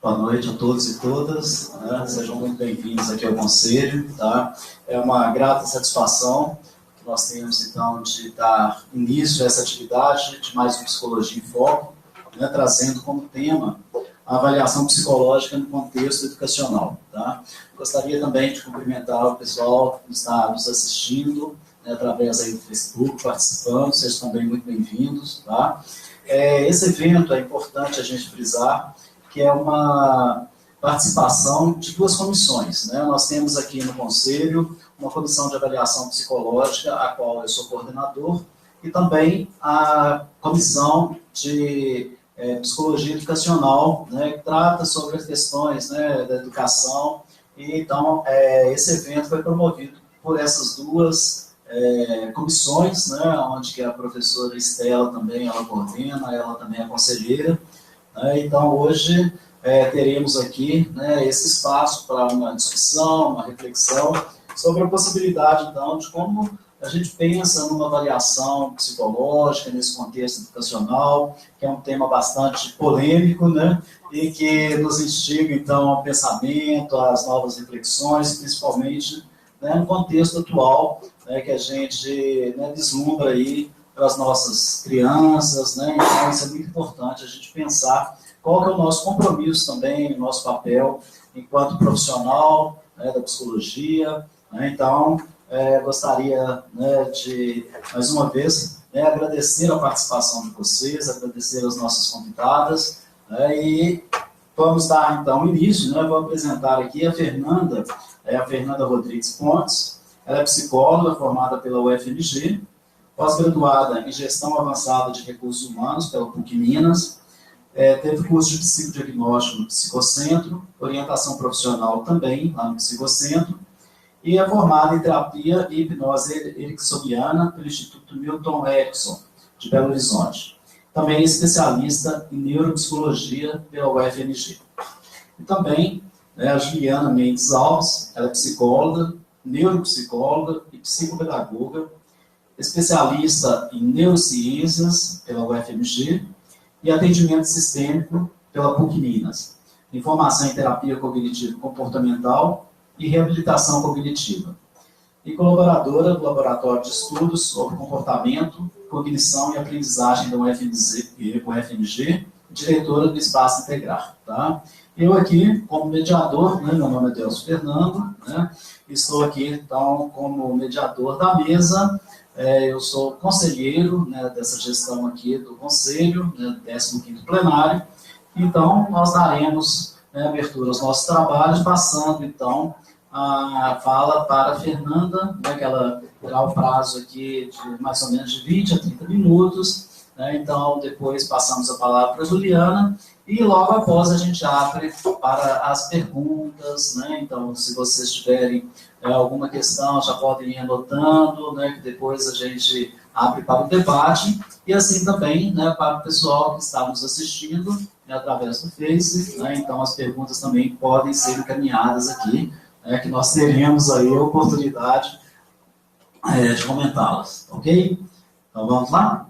Boa noite a todos e todas, né? Sejam muito bem-vindos aqui ao Conselho, tá? É uma grata satisfação que nós temos, então, de dar início a essa atividade de mais uma Psicologia em Foco, né? Trazendo como tema a avaliação psicológica no contexto educacional, tá? Gostaria também de cumprimentar o pessoal que está nos assistindo, né, através aí do Facebook, participando, sejam também muito bem-vindos, tá? Esse evento é importante a gente frisar, que é uma participação de duas comissões, né? Nós temos aqui no Conselho uma comissão de avaliação psicológica, a qual eu sou coordenador, e também a comissão de psicologia educacional, né, que trata sobre as questões, né, da educação. E então esse evento foi promovido por essas duas comissões, né, onde que a professora Estela também ela coordena, ela também é conselheira. Então, hoje teremos aqui, né, esse espaço para uma discussão, uma reflexão sobre a possibilidade, então, de como a gente pensa numa avaliação psicológica nesse contexto educacional, que é um tema bastante polêmico, né, e que nos instiga, então, ao pensamento, às novas reflexões, principalmente, né, no contexto atual, né, que a gente, né, vislumbra aí para as nossas crianças, né? Então isso é muito importante a gente pensar qual que é o nosso compromisso também, o nosso papel enquanto profissional, né, da psicologia, né? Então gostaria, né, de mais uma vez, né, agradecer a participação de vocês, agradecer as nossas convidadas, né, e vamos dar então início, né? Vou apresentar aqui a Fernanda Rodrigues Pontes. Ela é psicóloga formada pela UFMG, pós-graduada em Gestão Avançada de Recursos Humanos pela PUC Minas, teve curso de psicodiagnóstico no Psicocentro, orientação profissional também lá no Psicocentro, e é formada em terapia e hipnose ericksoniana pelo Instituto Milton Erickson, de Belo Horizonte. Também é especialista em neuropsicologia pela UFMG. E também, né, a Juliana Mendes Alves, ela é psicóloga, neuropsicóloga e psicopedagoga, especialista em neurociências pela UFMG e atendimento sistêmico pela PUC Minas, em formação em terapia cognitivo-comportamental e reabilitação cognitiva, e colaboradora do Laboratório de Estudos sobre Comportamento, Cognição e Aprendizagem da UFMG, diretora do Espaço Integrar. Tá? Eu aqui, como mediador, né, meu nome é Delcio Fernando, né, estou aqui, então, como mediador da mesa. Eu sou conselheiro, né, dessa gestão aqui do Conselho, né, 15º plenário. Então, nós daremos, né, abertura aos nossos trabalhos, passando, então, a fala para a Fernanda, né, que ela terá o prazo aqui de mais ou menos de 20 a 30 minutos. Né, então, depois passamos a palavra para a Juliana, e logo após a gente abre para as perguntas, né? Então, se vocês tiverem alguma questão, já podem ir anotando, né? Que depois a gente abre para o debate, e assim também, né, para o pessoal que está nos assistindo, né, através do Face, né? Então as perguntas também podem ser encaminhadas aqui, né, que nós teremos aí a oportunidade de comentá-las, ok? Então vamos lá?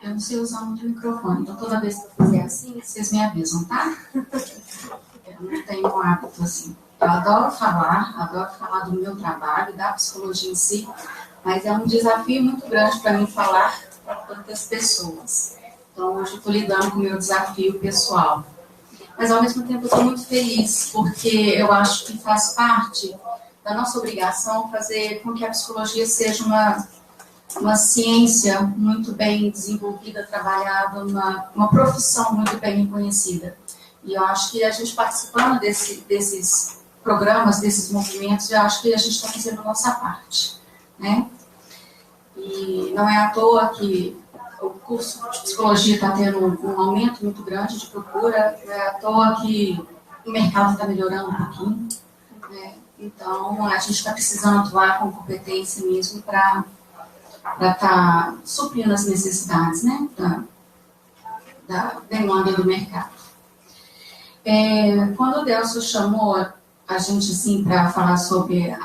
Eu não sei usar muito o microfone, então toda vez que eu fizer assim, vocês me avisam, tá? Eu não tenho um hábito assim. Eu adoro falar do meu trabalho, da psicologia em si, mas é um desafio muito grande para mim falar para tantas pessoas. Então hoje eu estou lidando com o meu desafio pessoal. Mas ao mesmo tempo eu estou muito feliz, porque eu acho que faz parte da nossa obrigação fazer com que a psicologia seja uma ciência muito bem desenvolvida, trabalhada, uma profissão muito bem reconhecida. E eu acho que a gente participando desses programas, desses movimentos, eu acho que a gente está fazendo a nossa parte, né? E não é à toa que o curso de psicologia está tendo um aumento muito grande de procura, não é à toa que o mercado está melhorando um pouquinho, né? Então, a gente está precisando atuar com competência mesmo para estar suprindo as necessidades, né, da demanda do mercado. Quando o Delcio chamou a gente assim, para falar sobre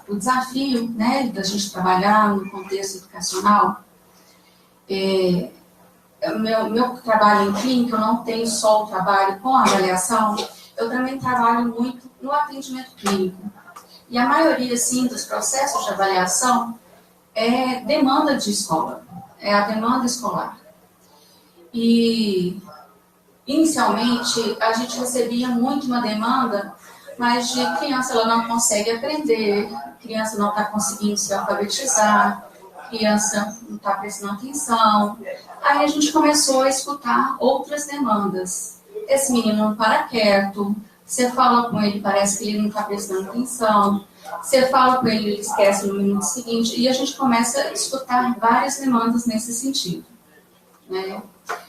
o desafio, né, da gente trabalhar no contexto educacional, meu trabalho em clínica, eu não tenho só o trabalho com avaliação, eu também trabalho muito no atendimento clínico. E a maioria, sim, dos processos de avaliação é demanda de escola, é a demanda escolar. E, inicialmente, a gente recebia muito uma demanda, mas de criança ela não consegue aprender, criança não está conseguindo se alfabetizar, criança não está prestando atenção. Aí a gente começou a escutar outras demandas. Esse menino não para quieto, você fala com ele, parece que ele não está prestando atenção, você fala com ele, ele esquece no minuto seguinte, e a gente começa a escutar várias demandas nesse sentido, né?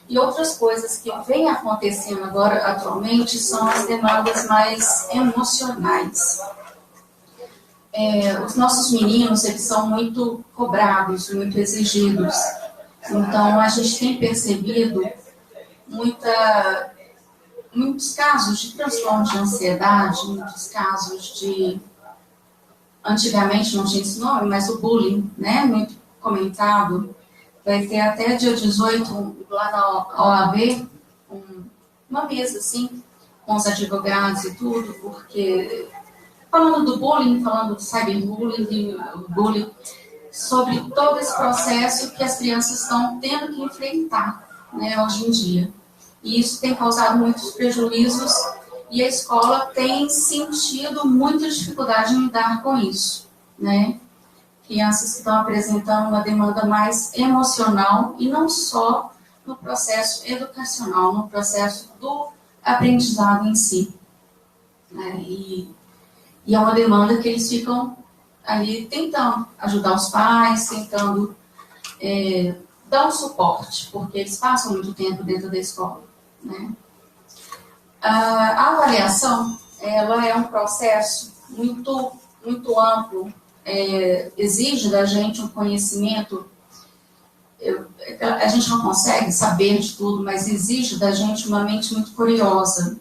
E outras coisas que vêm acontecendo agora, atualmente, são as demandas mais emocionais. Os nossos meninos, eles são muito cobrados, muito exigidos. Então, a gente tem percebido muitos casos de transtorno de ansiedade, muitos casos de... Antigamente não tinha esse nome, mas o bullying, né? Muito comentado. Vai ter até dia 18, lá na OAB, uma mesa, assim, com os advogados e tudo, porque... Falando do bullying, falando do cyberbullying, do bullying, sobre todo esse processo que as crianças estão tendo que enfrentar, né, hoje em dia. E isso tem causado muitos prejuízos e a escola tem sentido muita dificuldade em lidar com isso, né? Crianças que estão apresentando uma demanda mais emocional e não só no processo educacional, no processo do aprendizado em si, né? E é uma demanda que eles ficam ali tentando ajudar os pais, tentando dar um suporte, porque eles passam muito tempo dentro da escola, né? A avaliação, ela é um processo muito, muito amplo, exige da gente um conhecimento, a gente não consegue saber de tudo, mas exige da gente uma mente muito curiosa.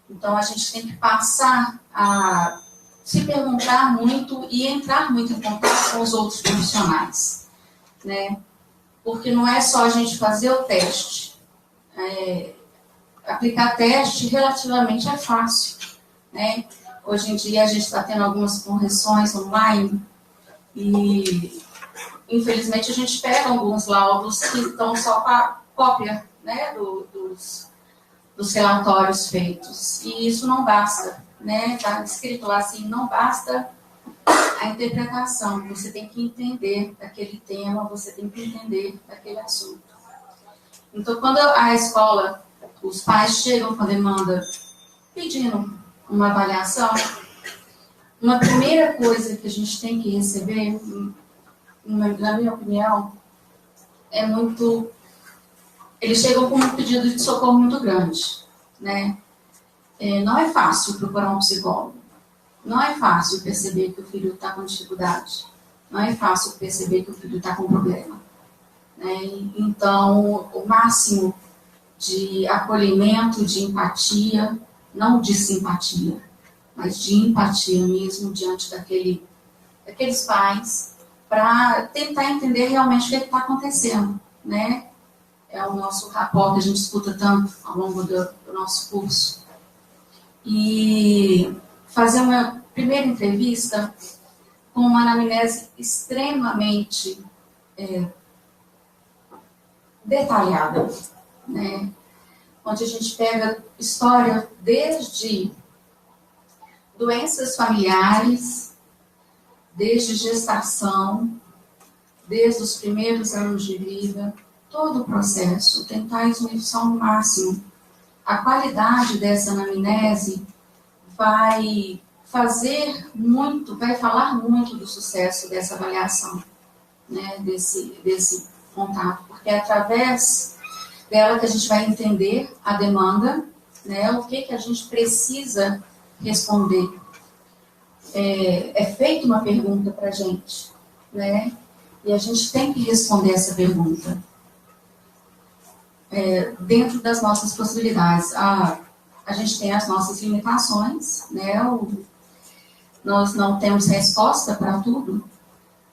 Então, a gente tem que passar a se perguntar muito e entrar muito em contato com os outros profissionais, né? Porque não é só a gente fazer o teste. Aplicar teste relativamente é fácil, né? Hoje em dia a gente está tendo algumas correções online e, infelizmente, a gente pega alguns laudos que estão só com a cópia, né, dos relatórios feitos. E isso não basta, né? Está escrito lá assim, não basta a interpretação, você tem que entender aquele tema, você tem que entender aquele assunto. Então, quando a escola, os pais chegam com a demanda pedindo uma avaliação, uma primeira coisa que a gente tem que receber, na minha opinião, é muito... Eles chegam com um pedido de socorro muito grande, né? Não é fácil procurar um psicólogo. Não é fácil perceber que o filho está com dificuldade. Não é fácil perceber que o filho está com problema, né? Então, o máximo de acolhimento, de empatia, não de simpatia, mas de empatia mesmo diante daqueles pais, para tentar entender realmente o que está acontecendo, né? É o nosso rapport que a gente escuta tanto ao longo do nosso curso. E fazer uma primeira entrevista com uma anamnese extremamente detalhada, né? Onde a gente pega história desde doenças familiares, desde gestação, desde os primeiros anos de vida, todo o processo, tentar esmiuçar ao máximo. A qualidade dessa anamnese vai falar muito do sucesso dessa avaliação, né, desse contato, porque é através dela que a gente vai entender a demanda, né, o que a gente precisa responder. É feita uma pergunta para a gente, né, e a gente tem que responder essa pergunta. Dentro das nossas possibilidades. A gente tem as nossas limitações, né? Nós não temos resposta para tudo,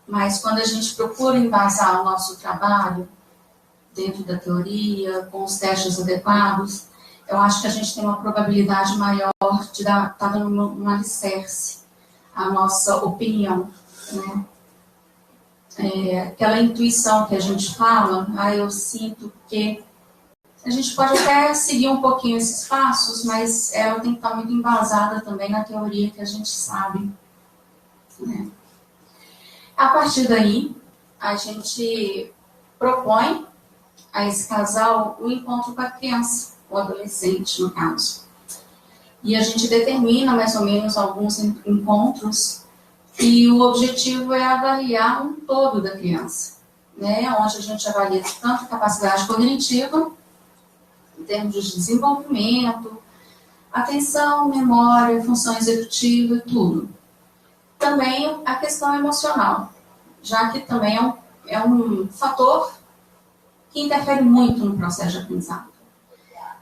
mas quando a gente procura embasar o nosso trabalho dentro da teoria, com os testes adequados, eu acho que a gente tem uma probabilidade maior de estar dando um alicerce à nossa opinião, né? Aquela intuição que a gente fala, eu sinto que a gente pode até seguir um pouquinho esses passos, mas ela tem que estar muito embasada também na teoria que a gente sabe, né? A partir daí, a gente propõe a esse casal o encontro com a criança, o adolescente, no caso. E a gente determina mais ou menos alguns encontros e o objetivo é avaliar um todo da criança, né? Onde a gente avalia tanto capacidade cognitiva, em termos de desenvolvimento, atenção, memória, função executiva e tudo. Também a questão emocional, já que também é um fator que interfere muito no processo de aprendizado.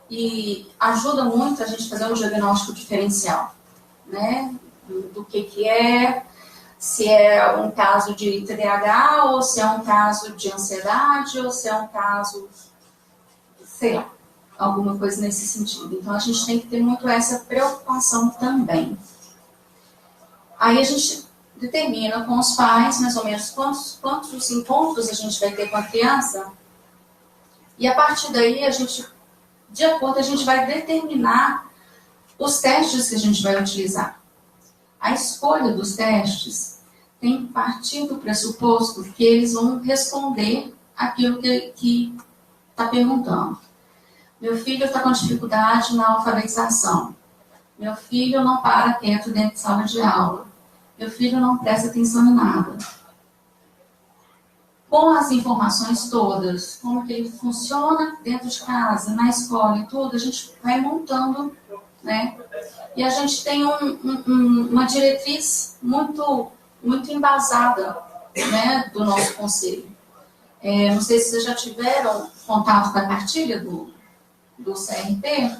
E ajuda muito a gente fazer um diagnóstico diferencial, né? Do que é, se é um caso de TDAH, ou se é um caso de ansiedade, ou se é um caso, sei lá, alguma coisa nesse sentido. Então, a gente tem que ter muito essa preocupação também. Aí a gente determina com os pais, mais ou menos, quantos encontros a gente vai ter com a criança, e a partir daí, de acordo, a gente vai determinar os testes que a gente vai utilizar. A escolha dos testes tem que partir do pressuposto que eles vão responder aquilo que está perguntando. Meu filho está com dificuldade na alfabetização. Meu filho não para quieto dentro de sala de aula. Meu filho não presta atenção em nada. Com as informações todas, como que ele funciona dentro de casa, na escola e tudo, a gente vai montando, né? E a gente tem uma diretriz muito, muito embasada, né, do nosso conselho. Não sei se vocês já tiveram contato com a cartilha do CRP,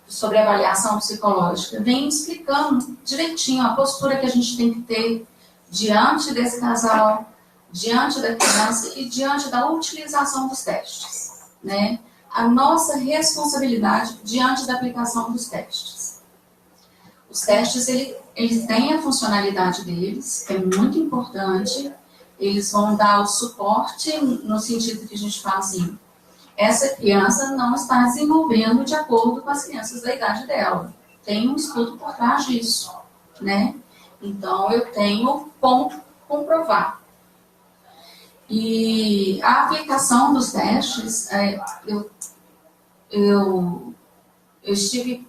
sobre avaliação psicológica. Vem explicando direitinho a postura que a gente tem que ter diante desse casal, diante da criança e diante da utilização dos testes, né? A nossa responsabilidade diante da aplicação dos testes. Os testes, eles têm a funcionalidade deles, que é muito importante. Eles vão dar o suporte no sentido que a gente fala assim, essa criança não está desenvolvendo de acordo com as crianças da idade dela. Tem um estudo por trás disso, né? Então, eu tenho como comprovar. E a aplicação dos testes, eu estive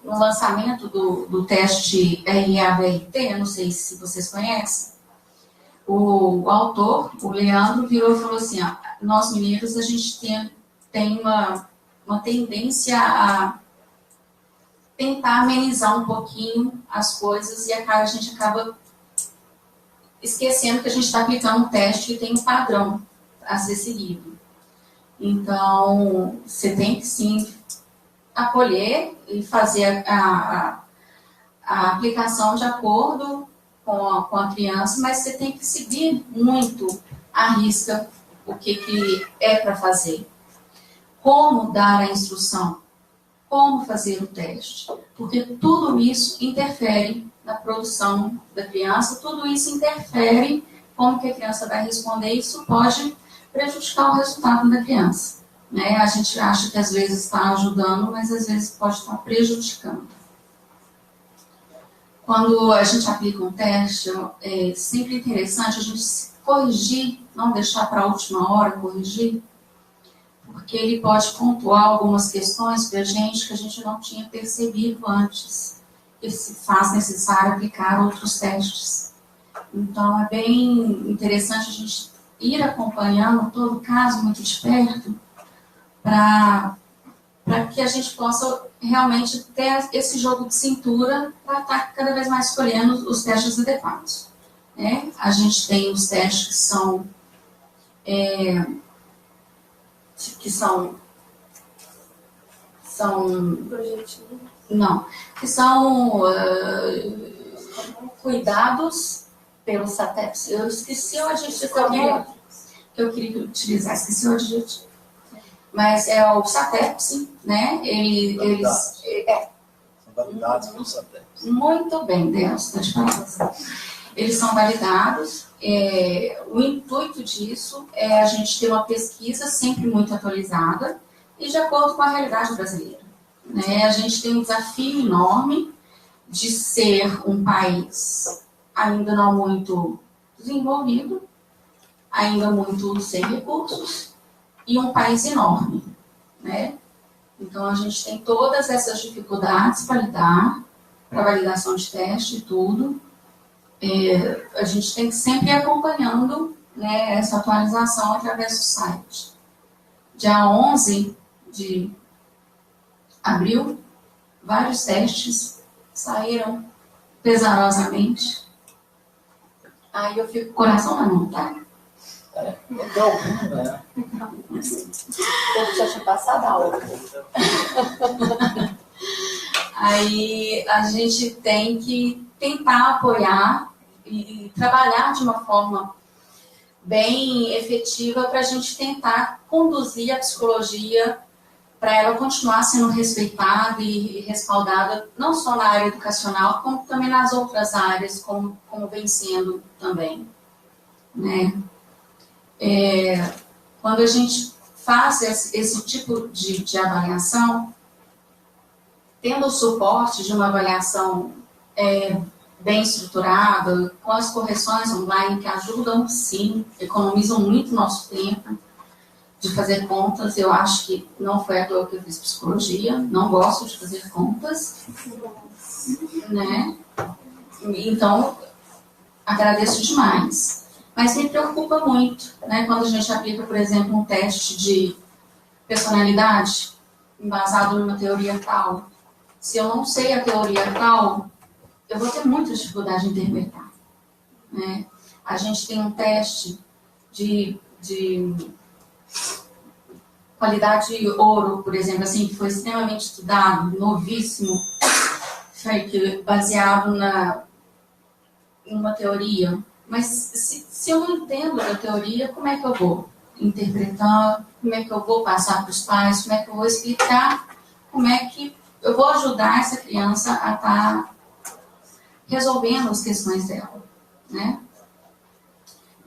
no lançamento do teste RABRT, não sei se vocês conhecem. O autor, o Leandro, virou e falou assim, nós meninos, a gente tem uma tendência a tentar amenizar um pouquinho as coisas e a gente acaba esquecendo que a gente está aplicando um teste que tem um padrão a ser seguido. Então, você tem que sim acolher e fazer a aplicação de acordo com a criança, mas você tem que seguir muito à risca o que é para fazer. Como dar a instrução, como fazer o teste, porque tudo isso interfere na produção da criança, tudo isso interfere como que a criança vai responder, isso pode prejudicar o resultado da criança, né? A gente acha que às vezes está ajudando, mas às vezes pode estar prejudicando. Quando a gente aplica um teste, é sempre interessante a gente corrigir, não deixar para a última hora corrigir, porque ele pode pontuar algumas questões para a gente que a gente não tinha percebido antes, e se faz necessário aplicar outros testes. Então, é bem interessante a gente ir acompanhando todo o caso muito de perto, para que a gente possa realmente ter esse jogo de cintura para estar cada vez mais escolhendo os testes adequados, né? A gente tem os testes que são cuidados pelo satélite. Eu esqueci onde a gente está. que eu queria utilizar, esqueci o adjetivo. Mas é o SATEPS, né? Eles... São validados pelo SATEPS. Muito bem, Deus, está de parabéns. Eles são validados. O intuito disso é a gente ter uma pesquisa sempre muito atualizada e de acordo com a realidade brasileira. Né? A gente tem um desafio enorme de ser um país ainda não muito desenvolvido, ainda muito sem recursos, e um país enorme. Né? Então, a gente tem todas essas dificuldades para lidar, para validação de teste e tudo. A gente tem que sempre ir acompanhando, né, essa atualização através do site. Dia 11 de abril, vários testes saíram pesarosamente. Aí eu fico com o coração na mão, tá? Legal, né? Eu já tinha passado a outra. Aí a gente tem que tentar apoiar e trabalhar de uma forma bem efetiva para a gente tentar conduzir a psicologia para ela continuar sendo respeitada e respaldada, não só na área educacional, como também nas outras áreas, como vem sendo também. Né? Quando a gente faz esse tipo de avaliação, tendo o suporte de uma avaliação bem estruturada, com as correções online que ajudam, sim, economizam muito nosso tempo de fazer contas. Eu acho que não foi à toa que eu fiz psicologia, não gosto de fazer contas, né? Então, agradeço demais. Mas me preocupa muito, né, quando a gente aplica, por exemplo, um teste de personalidade embasado numa teoria tal. Se eu não sei a teoria tal, eu vou ter muita dificuldade de interpretar. Né? A gente tem um teste de qualidade ouro, por exemplo, assim, que foi extremamente estudado, novíssimo, baseado em uma teoria. Mas se eu não entendo a teoria, como é que eu vou interpretar, como é que eu vou passar para os pais, como é que eu vou explicar, como é que eu vou ajudar essa criança a estar resolvendo as questões dela, né?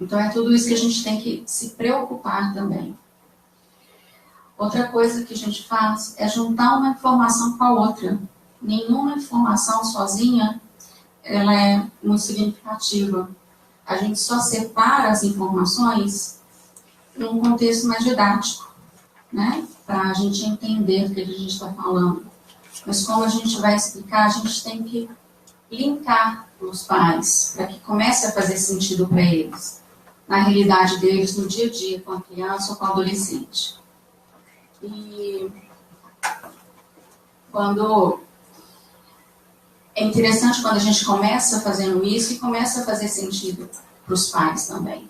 Então, é tudo isso que a gente tem que se preocupar também. Outra coisa que a gente faz é juntar uma informação com a outra. Nenhuma informação sozinha, ela é muito significativa. A gente só separa as informações num contexto mais didático, né? Para a gente entender o que a gente está falando. Mas como a gente vai explicar, a gente tem que linkar os pais, para que comece a fazer sentido para eles, na realidade deles, no dia a dia, com a criança ou com o adolescente. E é interessante quando a gente começa fazendo isso e começa a fazer sentido para os pais também.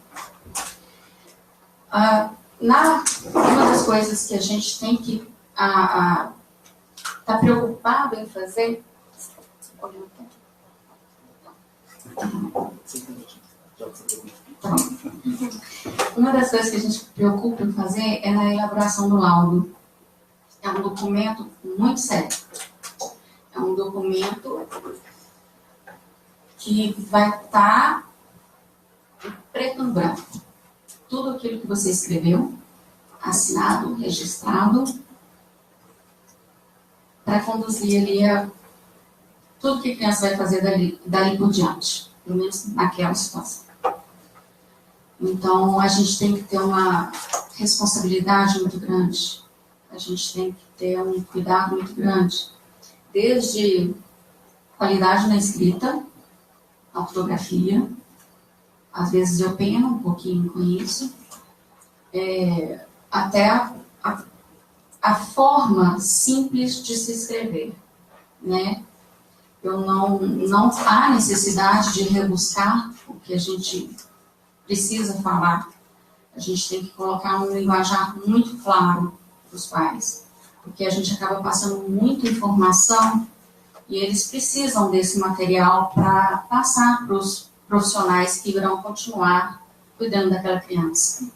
Uma das coisas que a gente tem que estar preocupado em fazer. Uma das coisas que a gente se preocupa em fazer é na elaboração do laudo. É um documento muito sério. É um documento que vai estar preto no branco. Tudo aquilo que você escreveu, assinado, registrado, para conduzir ali tudo que a criança vai fazer dali por diante, pelo menos naquela situação. Então, a gente tem que ter uma responsabilidade muito grande, a gente tem que ter um cuidado muito grande, desde qualidade na escrita, a ortografia, às vezes eu peno um pouquinho com isso, até a forma simples de se escrever, né? Não há necessidade de rebuscar o que a gente precisa falar. A gente tem que colocar um linguajar muito claro para os pais, porque a gente acaba passando muita informação e eles precisam desse material para passar para os profissionais que irão continuar cuidando daquela criança.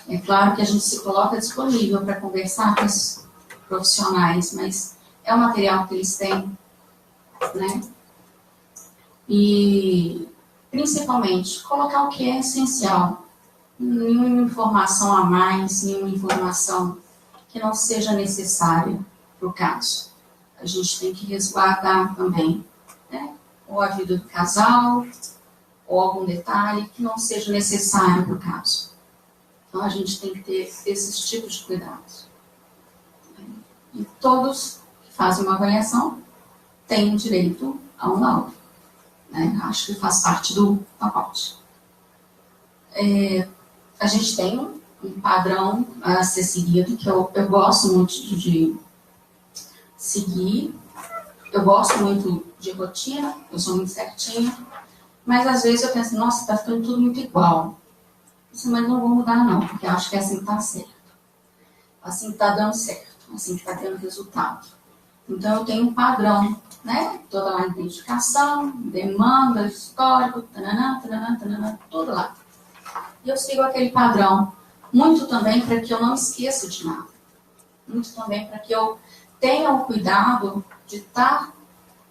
É claro que a gente se coloca disponível para conversar com os profissionais, mas é o material que eles têm, né? E, principalmente, colocar o que é essencial. Nenhuma informação a mais, nenhuma informação que não seja necessária para o caso. A gente tem que resguardar também, né? Ou a vida do casal, ou algum detalhe que não seja necessário para o caso. Então, a gente tem que ter esses tipos de cuidados. E todos que fazem uma avaliação têm direito a um laudo, né? Acho que faz parte do pacote. A gente tem um padrão a ser seguido, que eu gosto muito de seguir. Eu gosto muito de rotina, eu sou muito certinha, mas às vezes eu penso, nossa, está ficando tudo muito igual. Mas não vou mudar não, porque eu acho que é assim que está certo. Assim que está dando certo, assim que está tendo resultado. Então eu tenho um padrão, né? Toda lá a identificação, demanda, histórico, tananã, tananã, tananã, tudo lá. E eu sigo aquele padrão, muito também para que eu não esqueça de nada. Muito também para que eu tenha o cuidado de estar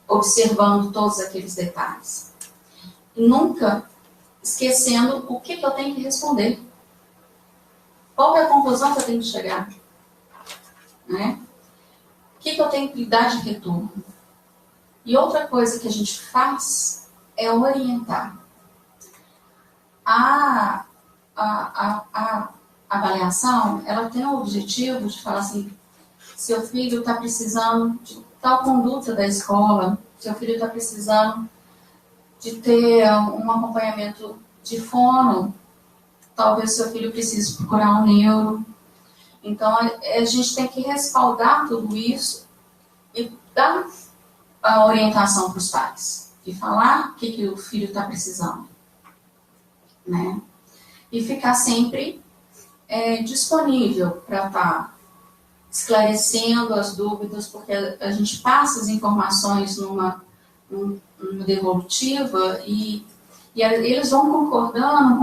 observando todos aqueles detalhes. E nunca esquecendo o que eu tenho que responder. Qual é a conclusão que eu tenho que chegar? Né? O que eu tenho que dar de retorno? E outra coisa que a gente faz é orientar. A avaliação, ela tem o objetivo de falar assim, seu filho está precisando de tal conduta da escola, seu filho está precisando de ter um acompanhamento de fono, talvez seu filho precise procurar um neuro. Então, a gente tem que respaldar tudo isso e dar a orientação para os pais. E falar o que o filho está precisando. Né? E ficar sempre disponível para estar esclarecendo as dúvidas, porque a gente passa as informações numa devolutiva e eles vão concordando.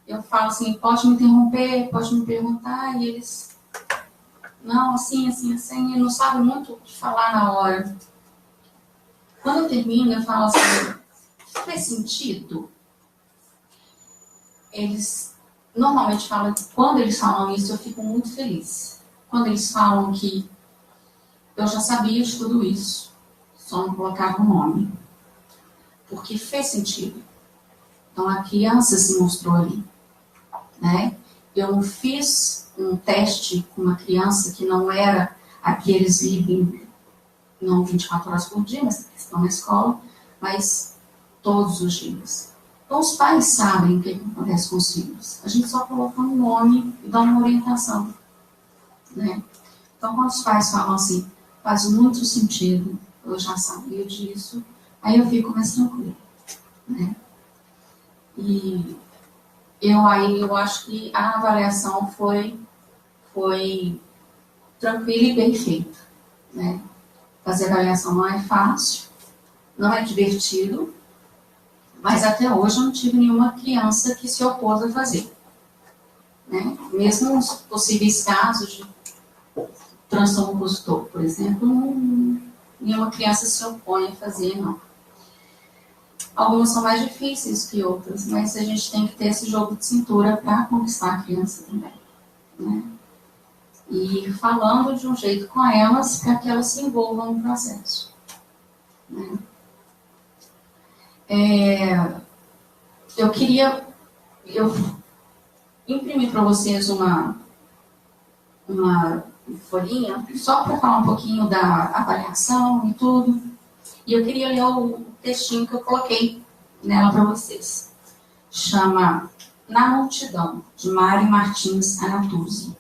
Eu falo assim, pode me interromper, pode me perguntar, e eles, não, assim, e não sabem muito o que falar na hora. Quando eu termino, eu falo assim, faz sentido? Eles normalmente falam que quando eles falam isso, eu fico muito feliz. Quando eles falam que eu já sabia de tudo isso, só não colocava o nome. Porque fez sentido. Então, a criança se mostrou ali. Né? Eu não fiz um teste com uma criança que não era aqueles vivem, não 24 horas por dia, mas que estão na escola, mas todos os dias. Então, os pais sabem o que acontece com os filhos. A gente só coloca um nome e dá uma orientação. Né? Então, quando os pais falam assim, faz muito sentido, eu já sabia disso, aí eu fico mais tranquila. Né? E eu acho que a avaliação foi tranquila e bem feita. Né? Fazer avaliação não é fácil, não é divertido, mas até hoje eu não tive nenhuma criança que se opôs a fazer. Né? Mesmo os possíveis casos de transtorno opositor, por exemplo, nenhuma criança se opõe a fazer, não. Algumas são mais difíceis que outras, mas a gente tem que ter esse jogo de cintura para conquistar a criança também. Né? E falando de um jeito com elas, para que elas se envolvam no processo. Né? Eu imprimi para vocês uma folhinha, só para falar um pouquinho da avaliação e tudo. E eu queria ler o textinho que eu coloquei nela para vocês. Chama Na Multidão, de Mari Martins Anatuzzi.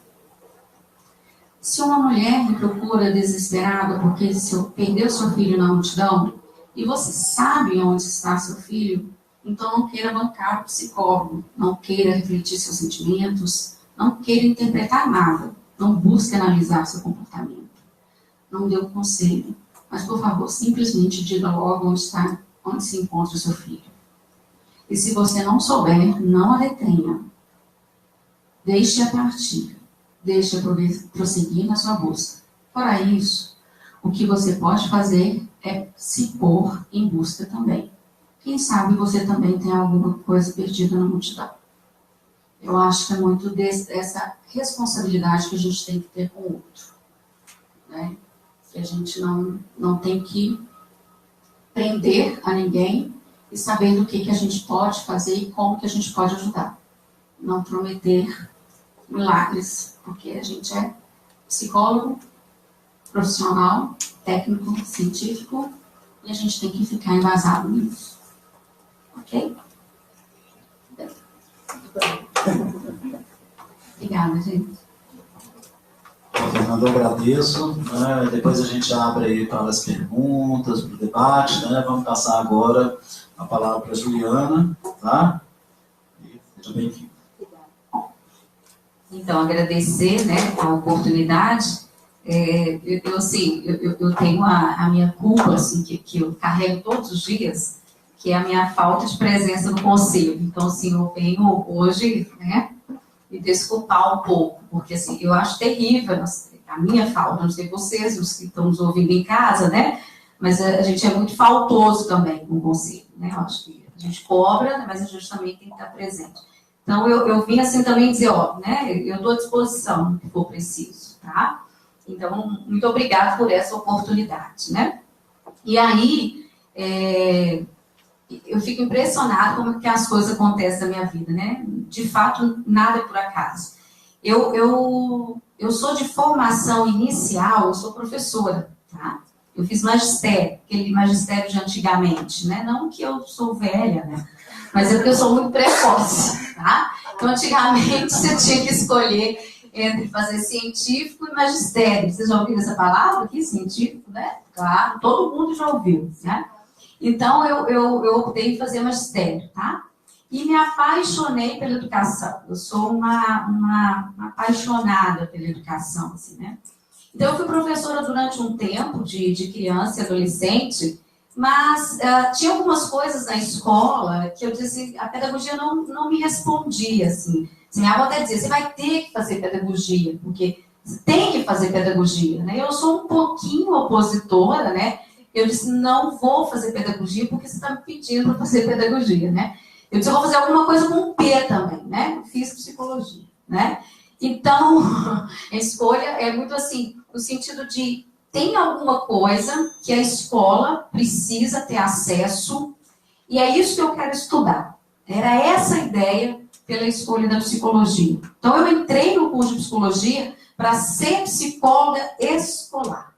Se uma mulher me procura desesperada porque perdeu seu filho na multidão, e você sabe onde está seu filho, então não queira bancar o psicólogo, não queira refletir seus sentimentos, não queira interpretar nada, não busque analisar seu comportamento. Não dê um conselho, mas, por favor, simplesmente diga logo onde se encontra o seu filho. E se você não souber, não a detenha. Deixe-a partir. Deixe-a prosseguir na sua busca. Fora isso, o que você pode fazer é se pôr em busca também. Quem sabe você também tem alguma coisa perdida na multidão. Eu acho que é muito dessa responsabilidade que a gente tem que ter com o outro. Né? Que a gente não tem que prender a ninguém e saber do que a gente pode fazer e como que a gente pode ajudar. Não prometer milagres, porque a gente é psicólogo, profissional, técnico, científico, e a gente tem que ficar embasado nisso. Ok? Obrigada, gente. Fernando, eu agradeço. Depois a gente abre aí para as perguntas, para o debate. Vamos passar agora a palavra para a Juliana. Tá? E seja bem-vindo. Então, agradecer, né, a oportunidade. Eu tenho a minha culpa, assim, que eu carrego todos os dias, que é a minha falta de presença no conselho. Então, assim, eu venho hoje, né, me desculpar um pouco, porque, assim, eu acho terrível a minha falta, não sei vocês, os que estão nos ouvindo em casa, né, mas a gente é muito faltoso também com o conselho, né, eu acho que a gente cobra, né, mas a gente também tem que estar presente. Então, eu vim, assim, também dizer, né, eu estou à disposição no que for preciso, tá? Então, muito obrigada por essa oportunidade, né? E aí, eu fico impressionada como que as coisas acontecem na minha vida, né? De fato, nada é por acaso. Eu sou de formação inicial, eu sou professora, tá? Eu fiz magistério, aquele magistério de antigamente, né? Não que eu sou velha, né? Mas é porque eu sou muito precoce, tá? Então, antigamente, você tinha que escolher entre fazer científico e magistério. Vocês já ouviram essa palavra aqui, científico, né? Claro, todo mundo já ouviu, né? Então, eu optei em fazer magistério, tá? E me apaixonei pela educação. Eu sou uma apaixonada pela educação, assim, né? Então, eu fui professora durante um tempo de criança e adolescente, mas tinha algumas coisas na escola que eu dizia, a pedagogia não me respondia, assim. Minha avó até dizia, você vai ter que fazer pedagogia, porque você tem que fazer pedagogia, né? Eu sou um pouquinho opositora, né? Eu disse, não vou fazer pedagogia porque você está me pedindo para fazer pedagogia, né? Eu disse, eu vou fazer alguma coisa com P também, né? Fiz psicologia, né? Então, a escolha é muito assim, no sentido de tem alguma coisa que a escola precisa ter acesso e é isso que eu quero estudar. Era essa a ideia pela escolha da psicologia. Então, eu entrei no curso de psicologia para ser psicóloga escolar.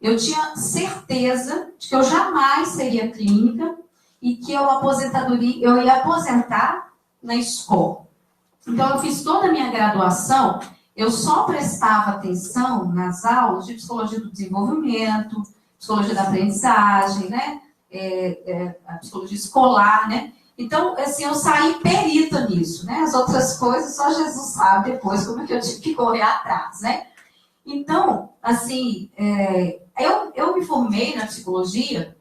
Eu tinha certeza de que eu jamais seria clínica e que eu ia aposentar na escola. Então, eu fiz toda a minha graduação, eu só prestava atenção nas aulas de psicologia do desenvolvimento, psicologia da aprendizagem, né? A psicologia escolar, né? Então, assim, eu saí perita nisso, né? As outras coisas só Jesus sabe depois como é que eu tive que correr atrás, né? Então, assim, eu me formei na psicologia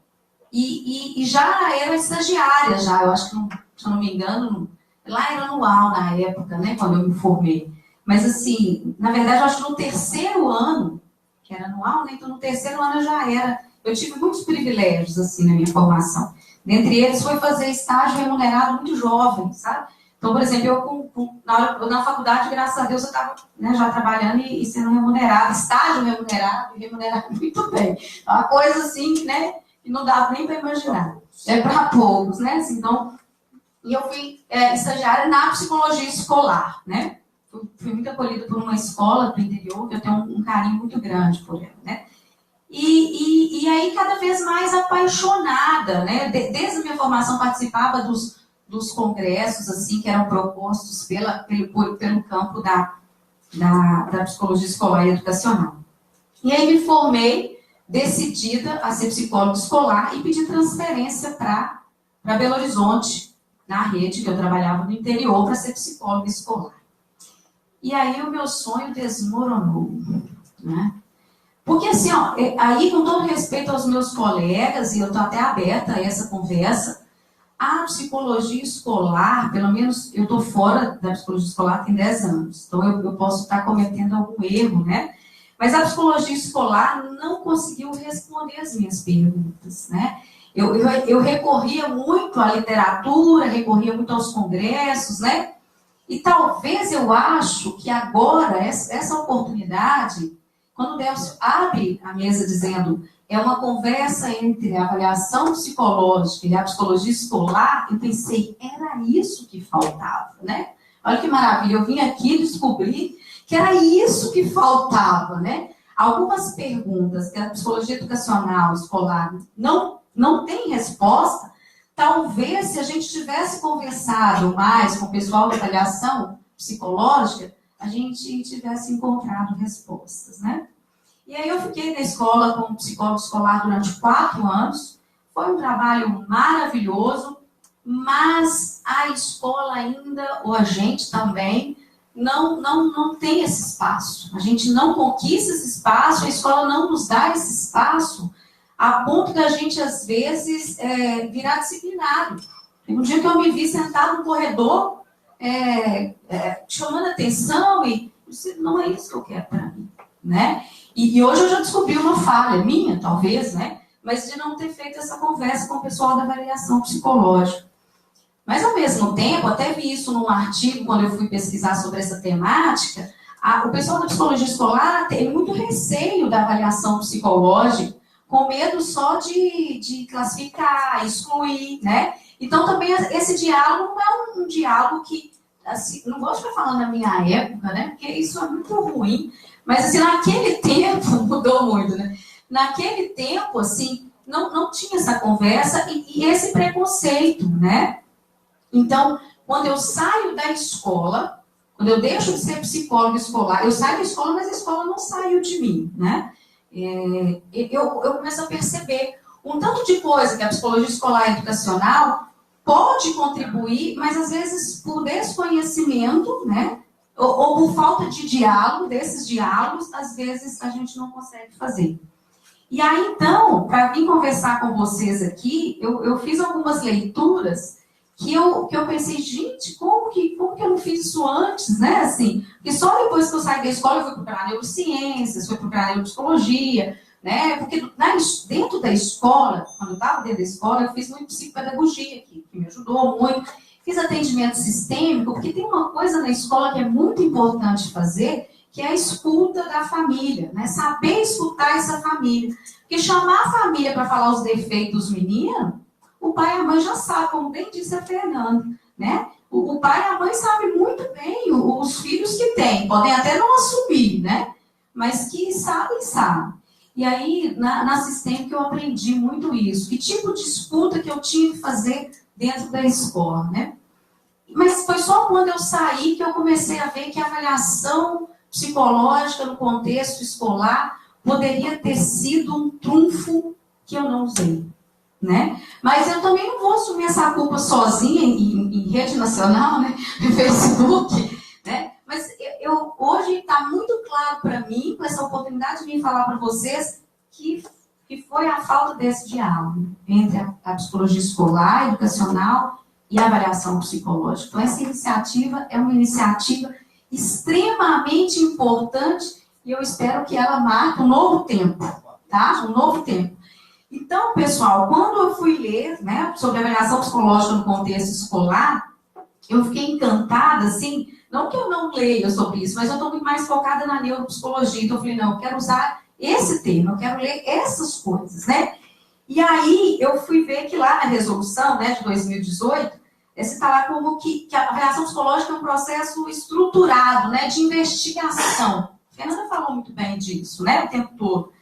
e já era estagiária, já, eu acho que, se eu não me engano, lá era anual na época, né? Quando eu me formei. Mas, assim, na verdade, eu acho que no terceiro ano, que era anual, né? Então, no terceiro ano eu já era. Eu tive muitos privilégios, assim, na minha formação. Dentre eles, foi fazer estágio remunerado muito jovem, sabe? Então, por exemplo, na faculdade, graças a Deus, eu estava, né, já trabalhando e sendo remunerada, estágio remunerado e remunerado muito bem. Uma coisa, assim, né, que não dá nem para imaginar. É para poucos, né? Assim, então, e eu fui estagiária na psicologia escolar, né? Fui muito acolhida por uma escola do interior, que eu tenho um carinho muito grande por ela, né? E aí, cada vez mais apaixonada, né? Desde a minha formação, participava dos congressos, assim, que eram propostos pelo campo da psicologia escolar e educacional. E aí, me formei, decidida a ser psicóloga escolar e pedi transferência para Belo Horizonte, na rede que eu trabalhava no interior, para ser psicóloga escolar. E aí o meu sonho desmoronou, né? Porque assim, aí com todo respeito aos meus colegas, e eu estou até aberta a essa conversa, A psicologia escolar, pelo menos eu estou fora da psicologia escolar tem 10 anos, então eu posso estar cometendo algum erro, né? Mas a psicologia escolar não conseguiu responder as minhas perguntas, né? Eu recorria muito à literatura, recorria muito aos congressos, né? E talvez eu acho que agora, essa oportunidade, quando o Delcio abre a mesa dizendo é uma conversa entre a avaliação psicológica e a psicologia escolar, eu pensei, era isso que faltava, né? Olha que maravilha, eu vim aqui descobrir que era isso que faltava, né? Algumas perguntas que a psicologia educacional escolar não tem resposta, talvez se a gente tivesse conversado mais com o pessoal da avaliação psicológica, a gente tivesse encontrado respostas, né? E aí eu fiquei na escola como psicólogo escolar durante 4 anos. Foi um trabalho maravilhoso, mas a escola ainda, ou a gente também, não tem esse espaço. A gente não conquista esse espaço, a escola não nos dá esse espaço, a ponto da gente, às vezes, virar disciplinado. Tem um dia que eu me vi sentado no corredor, chamando atenção, e eu disse, não é isso que eu quero para mim, né? E hoje eu já descobri uma falha minha, talvez, né? Mas de não ter feito essa conversa com o pessoal da avaliação psicológica. Mas, ao mesmo tempo, até vi isso num artigo, quando eu fui pesquisar sobre essa temática, o pessoal da psicologia escolar tem muito receio da avaliação psicológica, com medo só de classificar, excluir, né? Então, também, esse diálogo não é um diálogo que, assim, não gosto de falar na minha época, né? Porque isso é muito ruim. Mas, assim, naquele tempo, mudou muito, né? Naquele tempo, assim, não tinha essa conversa e esse preconceito, né? Então, quando eu saio da escola, quando eu deixo de ser psicóloga escolar, eu saio da escola, mas a escola não saiu de mim, né? Eu começo a perceber um tanto de coisa que a psicologia escolar e educacional pode contribuir, mas às vezes por desconhecimento, né? Ou por falta de diálogo, desses diálogos, às vezes a gente não consegue fazer. E aí, então, para vir conversar com vocês aqui, eu fiz algumas leituras que eu pensei, gente, como que eu não fiz isso antes, né? Assim, porque só depois que eu saí da escola eu fui procurar neurociências, fui procurar neuropsicologia, né? Porque dentro da escola, quando eu estava dentro da escola, eu fiz muito psicopedagogia, que me ajudou muito. Fiz atendimento sistêmico, porque tem uma coisa na escola que é muito importante fazer, que é a escuta da família, né? Saber escutar essa família. Porque chamar a família para falar os defeitos dos meninos, o pai e a mãe já sabem, como bem disse a Fernanda, né? O pai e a mãe sabem muito bem os filhos que têm, podem até não assumir, né? Mas que sabem. E aí, na sistêmica, eu aprendi muito isso. Que tipo de escuta que eu tinha que fazer dentro da escola, né? Mas foi só quando eu saí que eu comecei a ver que a avaliação psicológica no contexto escolar poderia ter sido um trunfo que eu não usei, né? Mas eu também não vou assumir essa culpa sozinha em rede nacional, né? No Facebook, né? Mas hoje está muito claro para mim, com essa oportunidade de vir falar para vocês, que foi a falta desse diálogo entre a psicologia escolar, educacional e a avaliação psicológica. Então, essa iniciativa é uma iniciativa extremamente importante e eu espero que ela marque um novo tempo, tá? Um novo tempo. Então, pessoal, quando eu fui ler, né, sobre avaliação psicológica no contexto escolar, eu fiquei encantada, assim, não que eu não leia sobre isso, mas eu estou muito mais focada na neuropsicologia, então eu falei, não, eu quero usar esse tema, eu quero ler essas coisas, né? E aí, eu fui ver que lá na resolução, né, de 2018, está lá como que a avaliação psicológica é um processo estruturado, né, de investigação. A Fernanda falou muito bem disso, né, o tempo todo.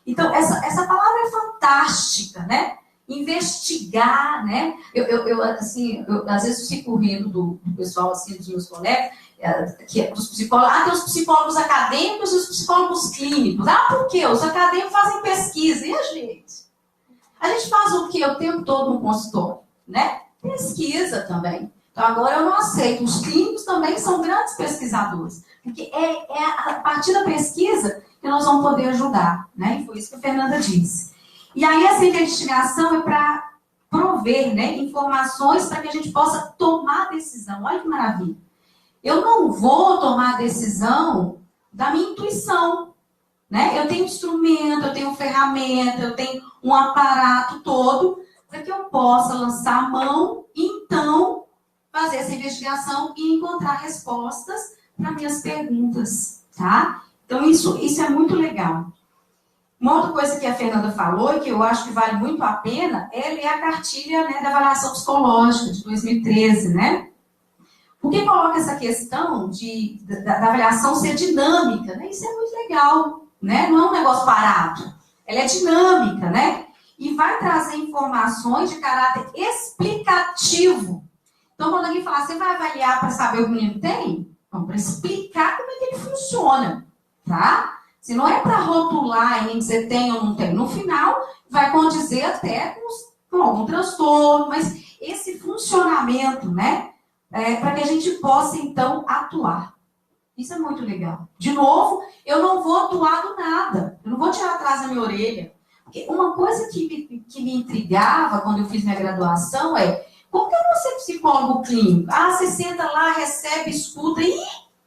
Então, essa palavra é fantástica, né? Investigar, né? Eu às vezes fico rindo do pessoal, assim, dos meus colegas, dos psicólogos. Tem os psicólogos acadêmicos e os psicólogos clínicos. Por quê? Os acadêmicos fazem pesquisa. E a gente? A gente faz o quê o tempo todo no consultório, né? Pesquisa também. Então, agora eu não aceito. Os clínicos também são grandes pesquisadores. Porque é a partir da pesquisa que nós vamos poder ajudar, né? E foi isso que a Fernanda disse. E aí, essa investigação é para prover, né, informações para que a gente possa tomar decisão. Olha que maravilha. Eu não vou tomar decisão da minha intuição, né? Eu tenho instrumento, eu tenho ferramenta, eu tenho um aparato todo para que eu possa lançar a mão e então fazer essa investigação e encontrar respostas para minhas perguntas, tá? Então, isso é muito legal. Uma outra coisa que a Fernanda falou e que eu acho que vale muito a pena é ler a cartilha, né, da avaliação psicológica de 2013, né? Porque coloca essa questão da avaliação ser dinâmica, né? Isso é muito legal, né? Não é um negócio parado. Ela é dinâmica, né? E vai trazer informações de caráter explicativo. Então, quando alguém falar, você vai avaliar para saber o que o menino tem? Então, para explicar como é que ele funciona, tá? Se não é para rotular e nem dizer tem ou não tem. No final, vai condizer até com algum transtorno, mas esse funcionamento, né? Para que a gente possa, então, atuar. Isso é muito legal. De novo, eu não vou atuar do nada. Eu não vou tirar atrás da minha orelha. Porque uma coisa que me intrigava quando eu fiz minha graduação é como que eu vou ser psicólogo clínico? Você senta lá, recebe, escuta e,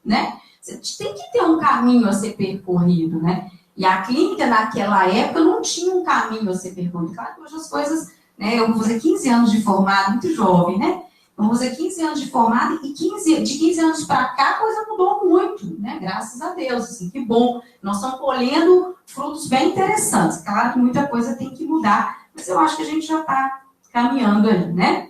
né? Você tem que ter um caminho a ser percorrido, né? E a clínica, naquela época, não tinha um caminho a ser percorrido. Claro que hoje as coisas, né? Eu vou fazer 15 anos de formado, muito jovem, né? Vamos fazer 15 anos de formado e de 15 anos para cá a coisa mudou muito, né? Graças a Deus, assim, que bom. Nós estamos colhendo frutos bem interessantes. Claro que muita coisa tem que mudar, mas eu acho que a gente já está caminhando aí, né?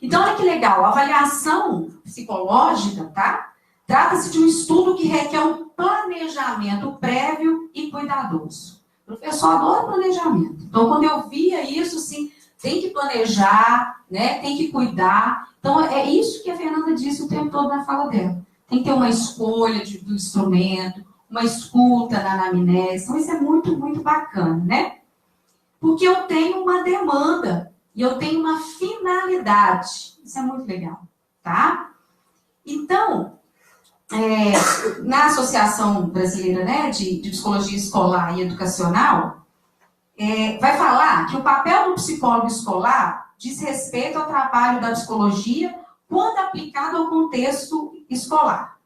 Então, olha que legal, a avaliação psicológica, tá? Trata-se de um estudo que requer um planejamento prévio e cuidadoso. O professor adora planejamento. Então, quando eu via isso, assim, tem que planejar, né? Tem que cuidar. Então, é isso que a Fernanda disse o tempo todo na fala dela. Tem que ter uma escolha do instrumento, uma escuta na anamnese. Então, isso é muito, muito bacana, né? Porque eu tenho uma demanda e eu tenho uma finalidade. Isso é muito legal, tá? Então, na Associação Brasileira, né, de Psicologia Escolar e Educacional, vai falar que o papel do psicólogo escolar diz respeito ao trabalho da psicologia quando aplicado ao contexto escolar,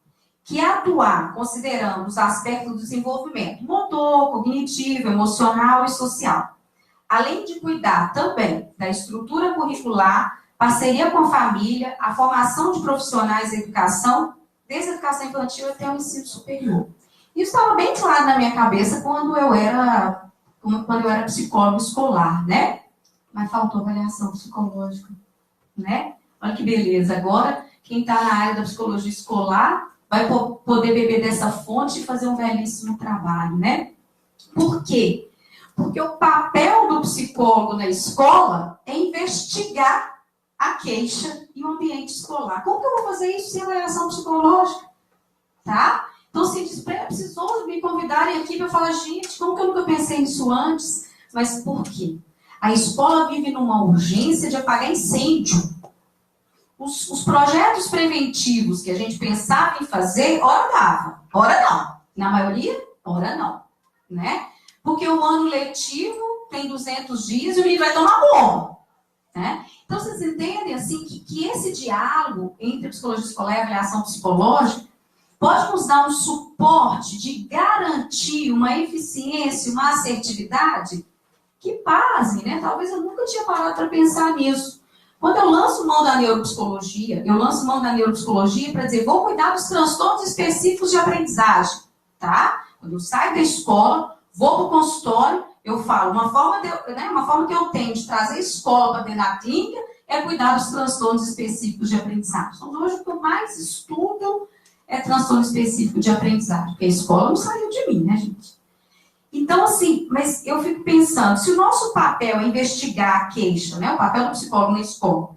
que é atuar considerando os aspectos do desenvolvimento motor, cognitivo, emocional e social, além de cuidar também da estrutura curricular, parceria com a família, a formação de profissionais de educação, desde a educação infantil até o ensino superior. Isso estava bem claro na minha cabeça quando eu era psicólogo escolar, né? Mas faltou avaliação psicológica, né? Olha que beleza. Agora, quem está na área da psicologia escolar vai poder beber dessa fonte e fazer um belíssimo trabalho, né? Por quê? Porque o papel do psicólogo na escola é investigar a queixa e o ambiente escolar. Como que eu vou fazer isso sem avaliação psicológica? Tá? Então, se precisou me convidarem aqui para falar, gente, como que eu nunca pensei nisso antes? Mas por quê? A escola vive numa urgência de apagar incêndio. Os projetos preventivos que a gente pensava em fazer, ora dava, ora não. Na maioria, ora não. Né? Porque o ano letivo tem 200 dias e o menino vai tomar bomba. Né? Então, vocês entendem assim, que esse diálogo entre psicologia escolar e avaliação psicológica pode nos dar um suporte de garantir uma eficiência, uma assertividade que pasmem, né? Talvez eu nunca tinha parado para pensar nisso. Quando eu lanço mão da neuropsicologia, para dizer, vou cuidar dos transtornos específicos de aprendizagem, tá? Quando eu saio da escola, vou para o consultório, eu falo, uma forma que eu tenho de trazer a escola para dentro da clínica é cuidar dos transtornos específicos de aprendizagem. Então, hoje o que eu mais estudo é transtorno específico de aprendizagem, porque a escola não saiu de mim, né, gente? Então, assim, mas eu fico pensando, se o nosso papel é investigar a queixa, né, o papel do psicólogo na escola,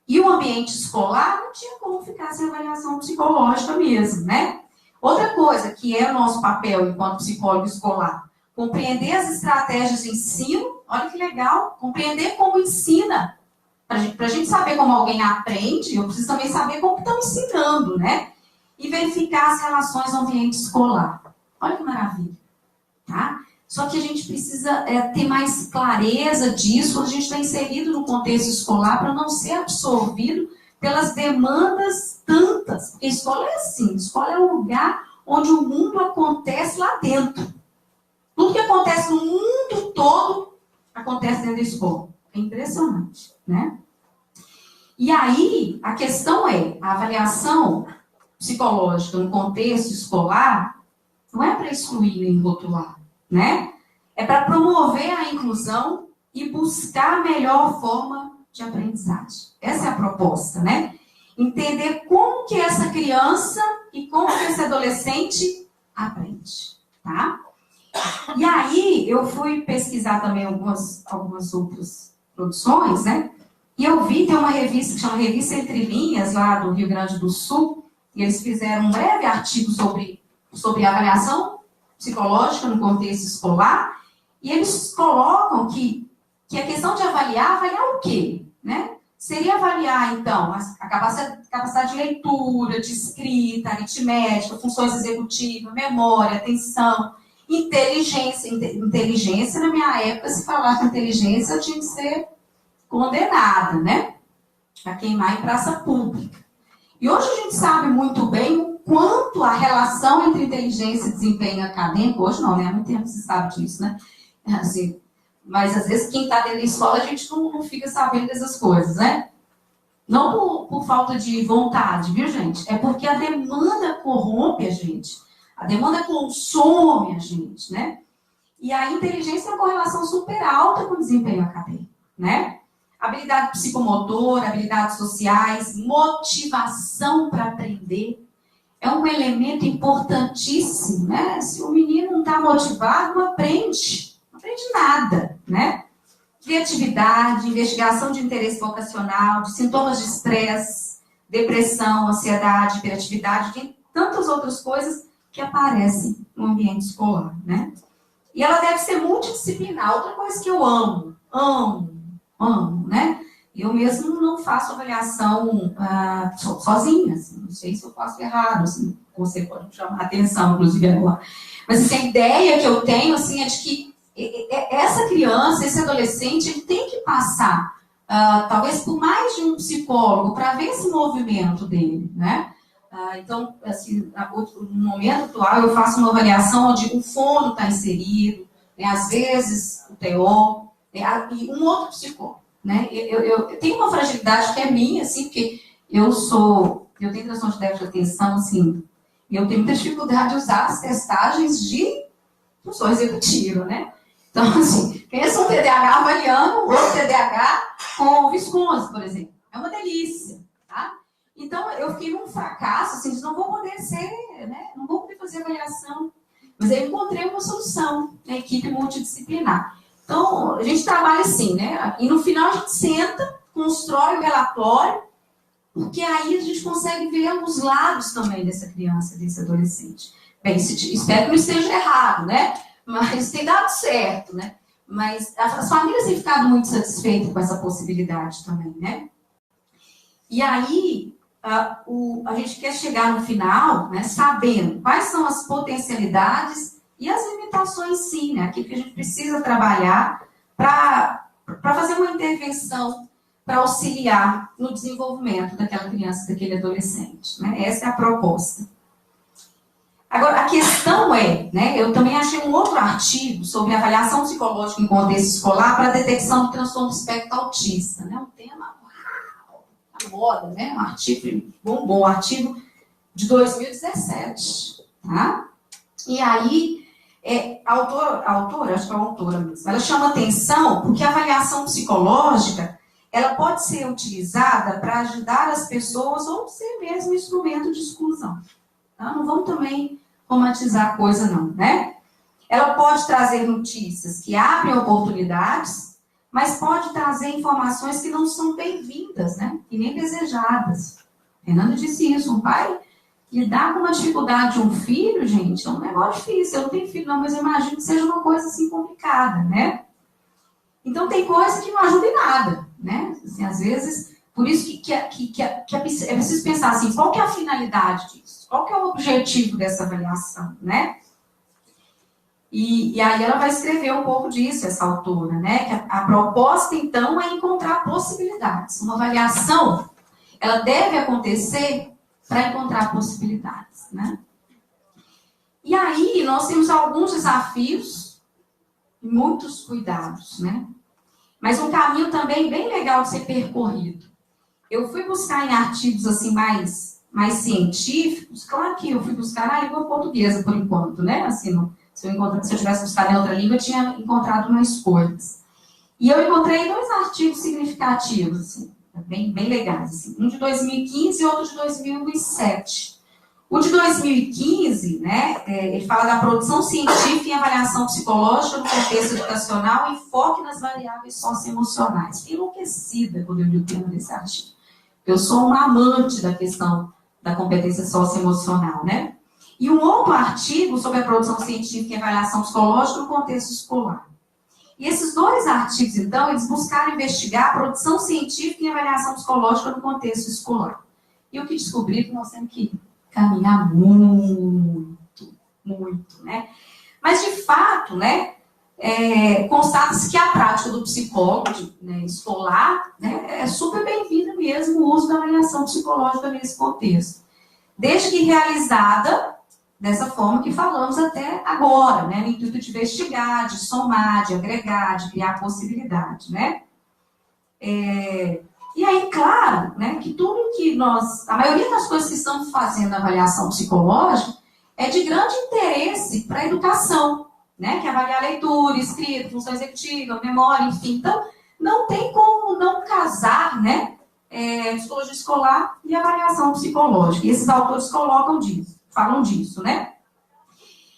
e o ambiente escolar, não tinha como ficar sem avaliação psicológica mesmo, né? Outra coisa que é o nosso papel enquanto psicólogo escolar, compreender as estratégias de ensino, olha que legal, compreender como ensina. Para a gente saber como alguém aprende, eu preciso também saber como estão ensinando, né? E verificar as relações no ambiente escolar. Olha que maravilha. Tá? Só que a gente precisa ter mais clareza disso quando a gente está inserido no contexto escolar para não ser absorvido pelas demandas tantas. Porque escola é assim, escola é um lugar onde o mundo acontece lá dentro. Tudo que acontece no mundo todo acontece dentro da escola. É impressionante, né? E aí, a questão é, a avaliação psicológica no contexto escolar não é para excluir nem rotular, né? É para promover a inclusão e buscar a melhor forma de aprendizagem. Essa é a proposta, né? Entender como que essa criança e como que esse adolescente aprende, tá? E aí, eu fui pesquisar também algumas outras produções, né? E eu vi, tem uma revista que chama Revista Entre Linhas, lá do Rio Grande do Sul, e eles fizeram um breve artigo sobre avaliação psicológica no contexto escolar, e eles colocam que a questão de avaliar o quê? Né? Seria avaliar, então, a capacidade de leitura, de escrita, aritmética, funções executivas, memória, atenção, inteligência. Inteligência, na minha época, se falasse inteligência, eu tinha que ser condenada, né? A queimar em praça pública. E hoje a gente sabe muito bem o quanto a relação entre inteligência e desempenho acadêmico, hoje não, né? Há muito tempo se sabe disso, né? Assim, mas às vezes quem está dentro da escola, a gente não fica sabendo dessas coisas, né? Não por falta de vontade, viu, gente? É porque a demanda corrompe a gente. A demanda consome a gente, né? E a inteligência tem uma correlação super alta com o desempenho acadêmico, né? Habilidade psicomotora, habilidades sociais, motivação para aprender. É um elemento importantíssimo, né? Se o menino não está motivado, não aprende nada, né? Criatividade, investigação de interesse vocacional, de sintomas de estresse, depressão, ansiedade, hiperatividade, tem tantas outras coisas que aparecem no ambiente escolar, né? E ela deve ser multidisciplinar. Outra coisa que eu amo, né? Eu mesmo não faço avaliação sozinha, assim, não sei se eu faço errado, assim, você pode me chamar a atenção, inclusive agora. Mas assim, a ideia que eu tenho assim, é de que essa criança, esse adolescente, ele tem que passar, talvez por mais de um psicólogo, para ver esse movimento dele, né? Então, assim, no momento atual, eu faço uma avaliação onde o fono está inserido, né? Às vezes o TO, e um outro psicólogo, né? Eu tenho uma fragilidade que é minha, assim, porque eu tenho transtorno de déficit de atenção, assim, e eu tenho muita dificuldade de usar as testagens de função executiva, né? Então, assim, pensa um TDAH avaliando outro TDAH com o Visconde, por exemplo. É uma delícia, tá? Então, eu fiquei num fracasso, assim, de não vou poder ser, né? Não vou poder fazer avaliação. Mas aí eu encontrei uma solução, a equipe multidisciplinar. Então, a gente trabalha assim, né? E no final a gente senta, constrói o relatório, porque aí a gente consegue ver os lados também dessa criança, desse adolescente. Bem, espero que não esteja errado, né? Mas tem dado certo, né? Mas as famílias têm ficado muito satisfeitas com essa possibilidade também, né? E aí, a gente quer chegar no final, né, sabendo quais são as potencialidades e as limitações, sim, né? Aquilo que a gente precisa trabalhar para fazer uma intervenção para auxiliar no desenvolvimento daquela criança, daquele adolescente, né? Essa é a proposta. Agora, a questão é, né, eu também achei um outro artigo sobre avaliação psicológica em contexto escolar para a detecção do transtorno do espectro autista, né? Um tema, uau, a moda, né? Um artigo, bom artigo de 2017, tá? E aí, a autora, acho que é a autora mesmo, ela chama atenção porque a avaliação psicológica, ela pode ser utilizada para ajudar as pessoas ou ser mesmo instrumento de exclusão. Tá? Não vamos também romantizar a coisa, não, né? Ela pode trazer notícias que abrem oportunidades, mas pode trazer informações que não são bem-vindas, né? E nem desejadas. Fernanda disse isso, um pai lidar com uma dificuldade de um filho, gente, é um negócio difícil. Eu não tenho filho, não, mas eu imagino que seja uma coisa assim complicada, né? Então tem coisa que não ajuda em nada, né? Assim, às vezes, por isso que é preciso pensar assim, qual que é a finalidade disso? Qual que é o objetivo dessa avaliação, né? E aí ela vai escrever um pouco disso, essa autora, né? Que a proposta, então, é encontrar possibilidades. Uma avaliação, ela deve acontecer para encontrar possibilidades, né? E aí nós temos alguns desafios e muitos cuidados, né? Mas um caminho também bem legal de ser percorrido. Eu fui buscar em artigos assim mais científicos, claro que eu fui buscar na língua portuguesa por enquanto, né? Assim, se eu tivesse buscado em outra língua, eu tinha encontrado mais coisas. E eu encontrei 2 artigos significativos, assim, bem legais, assim, um de 2015 e outro de 2007. O de 2015, né, ele fala da produção científica e avaliação psicológica no contexto educacional e enfoque nas variáveis socioemocionais. Fiquei enlouquecida quando eu li o tema desse artigo. Eu sou uma amante da questão da competência socioemocional, né? E um outro artigo sobre a produção científica e avaliação psicológica no contexto escolar. E esses 2 artigos, então, eles buscaram investigar a produção científica e avaliação psicológica no contexto escolar. E o que descobri que nós temos que caminhar muito, né? Mas, de fato, né, constata-se que a prática do psicólogo, né, escolar, né, é super bem-vinda mesmo o uso da avaliação psicológica nesse contexto. Desde que realizada dessa forma que falamos até agora, né, no intuito de investigar, de somar, de agregar, de criar possibilidade, né? E aí, claro, né, que tudo que a maioria das coisas que estamos fazendo na avaliação psicológica é de grande interesse para a educação, né, que é avaliar leitura, escrita, função executiva, memória, enfim. Então, não tem como não casar, né, psicologia escolar e avaliação psicológica. E esses autores falam disso, né?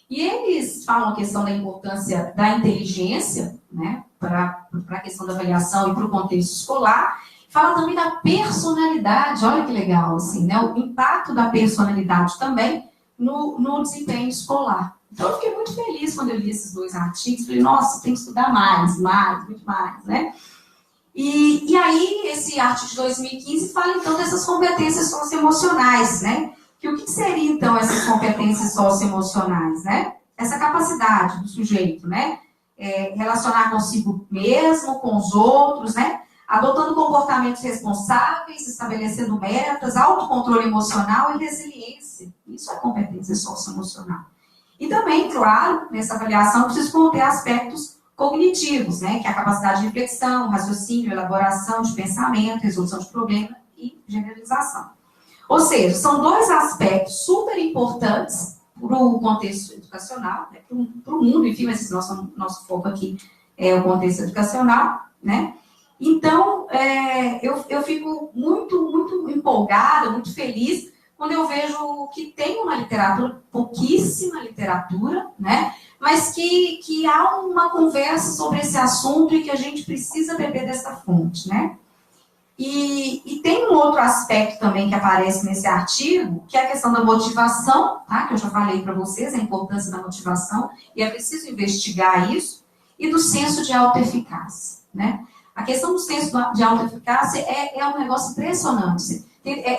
E eles falam a questão da importância da inteligência, né, para a questão da avaliação e para o contexto escolar. Fala também da personalidade, olha que legal, assim, né? O impacto da personalidade também no desempenho escolar. Então, eu fiquei muito feliz quando eu li esses 2 artigos. Falei, nossa, tem que estudar muito mais, né? E aí, esse artigo de 2015 fala, então, dessas competências socioemocionais, né? Que o que seria, então, essas competências socioemocionais, né? Essa capacidade do sujeito, né? Relacionar consigo mesmo, com os outros, né? Adotando comportamentos responsáveis, estabelecendo metas, autocontrole emocional e resiliência. Isso é competência socioemocional. E também, claro, nessa avaliação precisa conter aspectos cognitivos, né? Que é a capacidade de reflexão, raciocínio, elaboração de pensamento, resolução de problema e generalização. Ou seja, são 2 aspectos super importantes para o contexto educacional, né? Para o mundo, enfim, mas nosso foco aqui é o contexto educacional, né? Então, eu fico muito empolgada, muito feliz, quando eu vejo que tem uma literatura, pouquíssima literatura, né? Mas que há uma conversa sobre esse assunto e que a gente precisa beber dessa fonte, né? E tem um outro aspecto também que aparece nesse artigo, que é a questão da motivação, tá? Que eu já falei para vocês, a importância da motivação, e é preciso investigar isso, e do senso de autoeficácia, né? A questão do senso de autoeficácia é um negócio impressionante.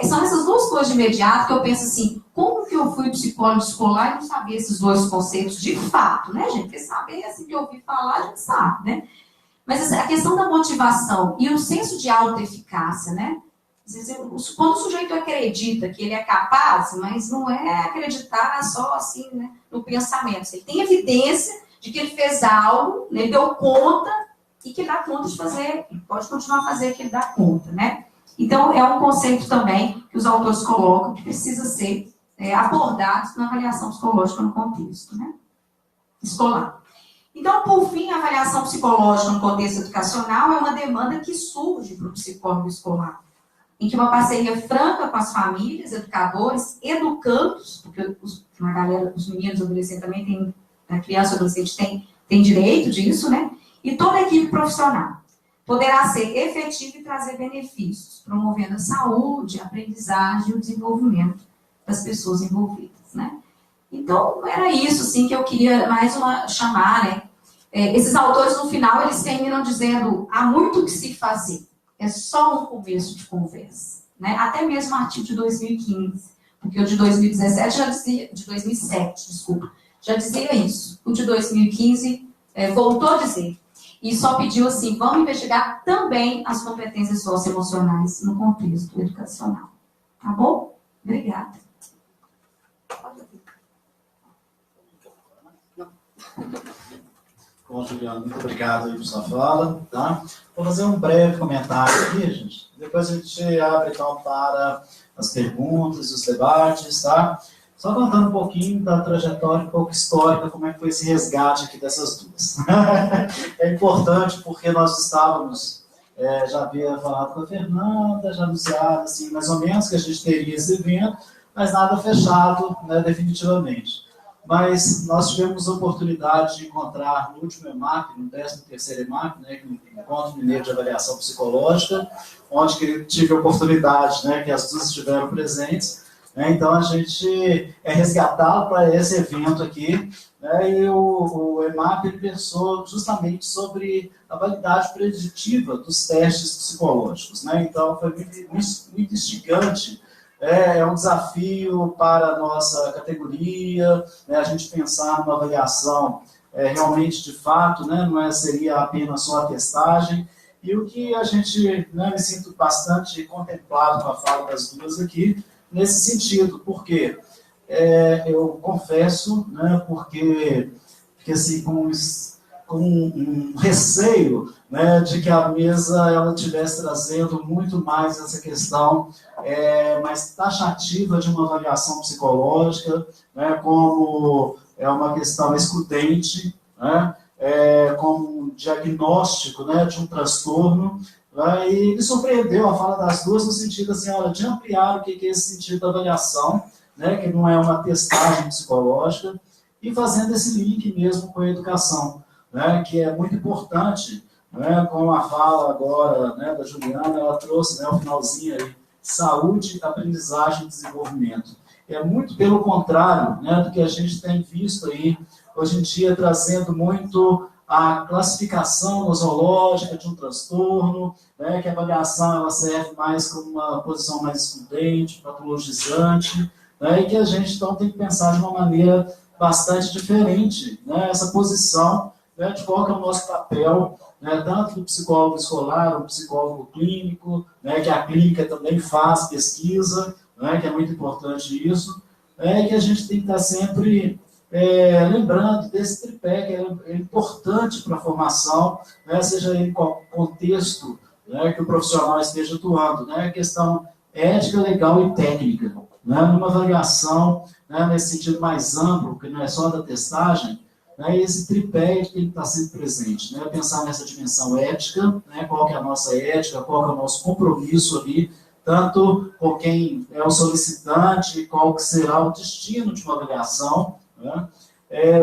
São essas 2 coisas de imediato que eu penso assim, como que eu fui psicólogo escolar e não sabia esses 2 conceitos de fato, né, gente? Porque saber, assim, que eu ouvi falar, a gente sabe, né? Mas a questão da motivação e o senso de autoeficácia, né? Quando o sujeito acredita que ele é capaz, mas não é acreditar só assim, né, no pensamento. Ele tem evidência de que ele fez algo, né, ele deu conta e que ele dá conta de fazer, pode continuar a fazer que ele dá conta, né? Então, é um conceito também que os autores colocam que precisa ser abordado na avaliação psicológica no contexto, né, escolar. Então, por fim, a avaliação psicológica no contexto educacional é uma demanda que surge para o psicólogo escolar, em que uma parceria franca com as famílias, educadores, educandos, porque os meninos e adolescentes também a criança e adolescente tem direito disso, né? E toda a equipe profissional poderá ser efetiva e trazer benefícios, promovendo a saúde, a aprendizagem e o desenvolvimento das pessoas envolvidas, né? Então, era isso, assim, que eu queria chamar, né? Esses autores, no final, eles terminam dizendo, há muito que se fazer, é só um começo de conversa, né? Até mesmo o artigo de 2015, porque o de 2017 já dizia, de 2007, desculpa, já dizia isso. O de 2015 voltou a dizer. E só pediu assim, vamos investigar também as competências socioemocionais no contexto educacional. Tá bom? Obrigada. Bom, Juliana, muito obrigado aí por sua fala, tá? Vou fazer um breve comentário aqui, gente. Depois a gente abre, então, para as perguntas e os debates, tá? Só contando um pouquinho da trajetória um pouco histórica, como é que foi esse resgate aqui dessas duas. É importante porque nós estávamos, já havia falado com a Fernanda, já anunciado, assim, mais ou menos, que a gente teria esse evento, mas nada fechado, né, definitivamente. Mas nós tivemos a oportunidade de encontrar no último EMAP, no 13º EMAP, né, Encontro Mineiro de Avaliação Psicológica, onde tive a oportunidade, né, que as duas estiveram presentes. Então, a gente é resgatado para esse evento aqui, né, e o EMAP ele pensou justamente sobre a validade preditiva dos testes psicológicos. Né? Então, foi muito instigante. É um desafio para a nossa categoria, né, a gente pensar numa avaliação realmente de fato, né, não seria apenas só a testagem. E o que a gente, né, me sinto bastante contemplado com a fala das duas aqui, nesse sentido, porque eu confesso, né, porque assim, com um receio, né, de que a mesa ela estivesse trazendo muito mais essa questão mais taxativa de uma avaliação psicológica, né, como uma questão excludente, né, como um diagnóstico, né, de um transtorno. E me surpreendeu a fala das duas no sentido assim, olha, de ampliar o que é esse sentido da avaliação, né, que não é uma testagem psicológica, e fazendo esse link mesmo com a educação, né, que é muito importante, né, com a fala agora, né, da Juliana, ela trouxe, né, o finalzinho aí, saúde, aprendizagem e desenvolvimento. É muito pelo contrário, né, do que a gente tem visto aí, hoje em dia, trazendo muito a classificação nosológica de um transtorno, né, que a avaliação ela serve mais como uma posição mais excludente, patologizante, né, e que a gente então tem que pensar de uma maneira bastante diferente, né, essa posição, né, de qual que é o nosso papel, né, tanto do psicólogo escolar, o psicólogo clínico, né, que a clínica também faz pesquisa, né, que é muito importante isso, e que a gente tem que estar sempre lembrando desse tripé que é importante para a formação, né, seja em qual contexto, né, que o profissional esteja atuando, né, a questão ética, legal e técnica, né, numa avaliação, né, nesse sentido mais amplo, que não é só da testagem, né, esse tripé tem que estar sempre presente, né, pensar nessa dimensão ética, né, qual que é a nossa ética, qual que é o nosso compromisso ali, tanto com quem é o solicitante, qual que será o destino de uma avaliação, né?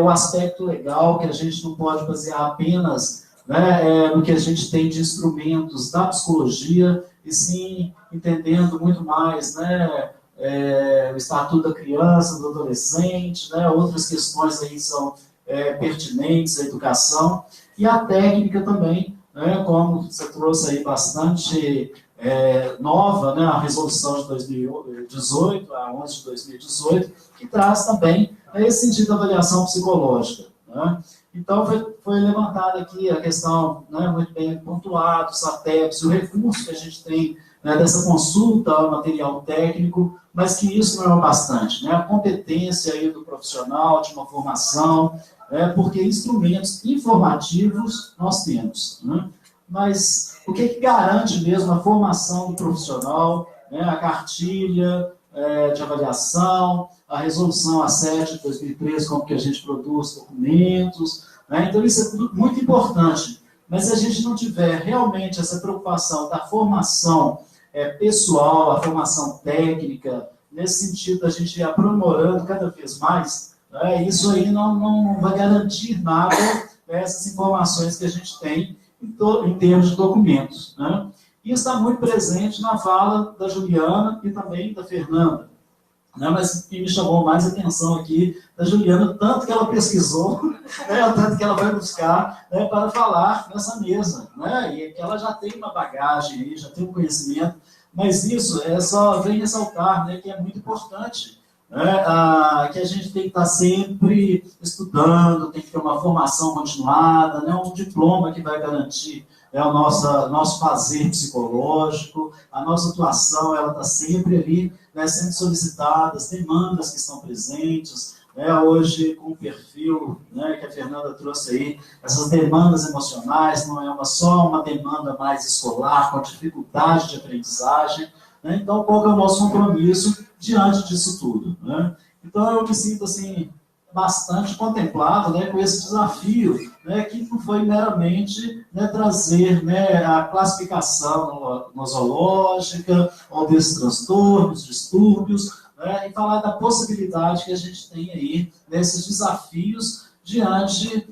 O aspecto legal, que a gente não pode basear apenas, né, no que a gente tem de instrumentos da psicologia, e sim entendendo muito mais, né, o estatuto da criança, do adolescente, né, outras questões aí são pertinentes à educação, e a técnica também, né, como você trouxe aí bastante nova, né, a resolução de 2018, a 11 de 2018, que traz também esse sentido da avaliação psicológica. Né? Então, foi levantada aqui a questão, né, muito bem pontuado, o SATEPS, o recurso que a gente tem, né, dessa consulta ao material técnico, mas que isso não é o bastante. Né? A competência aí do profissional, de uma formação, porque instrumentos informativos nós temos. Né? Mas o que garante mesmo a formação do profissional, né, a cartilha de avaliação, a resolução A7 de 2013, como que a gente produz documentos, né? Então isso é tudo muito importante, mas se a gente não tiver realmente essa preocupação da formação pessoal, a formação técnica, nesse sentido a gente ir aprimorando cada vez mais, né? Isso aí não vai garantir nada dessas informações que a gente tem em termos de documentos. Né? Isso está muito presente na fala da Juliana e também da Fernanda. Né? Mas o que me chamou mais atenção aqui da Juliana, tanto que ela pesquisou, né? Tanto que ela vai buscar, né, para falar nessa mesa. Né? E que ela já tem uma bagagem, aí, já tem um conhecimento, mas isso só vem ressaltar, né, que é muito importante, que a gente tem que estar sempre estudando, tem que ter uma formação continuada, né? Um diploma que vai garantir o nosso fazer psicológico, a nossa atuação, ela está sempre ali, né, sendo solicitada, as demandas que estão presentes, hoje com o perfil, né, que a Fernanda trouxe aí, essas demandas emocionais, não é só uma demanda mais escolar, com dificuldade de aprendizagem, né? Então, qual que é o nosso compromisso diante disso tudo, né? Então, eu me sinto assim, bastante contemplado, né, com esse desafio, né, que não foi meramente, né, trazer, né, a classificação nosológica ou desses transtornos, distúrbios, né, e falar da possibilidade que a gente tem aí nesses desafios diante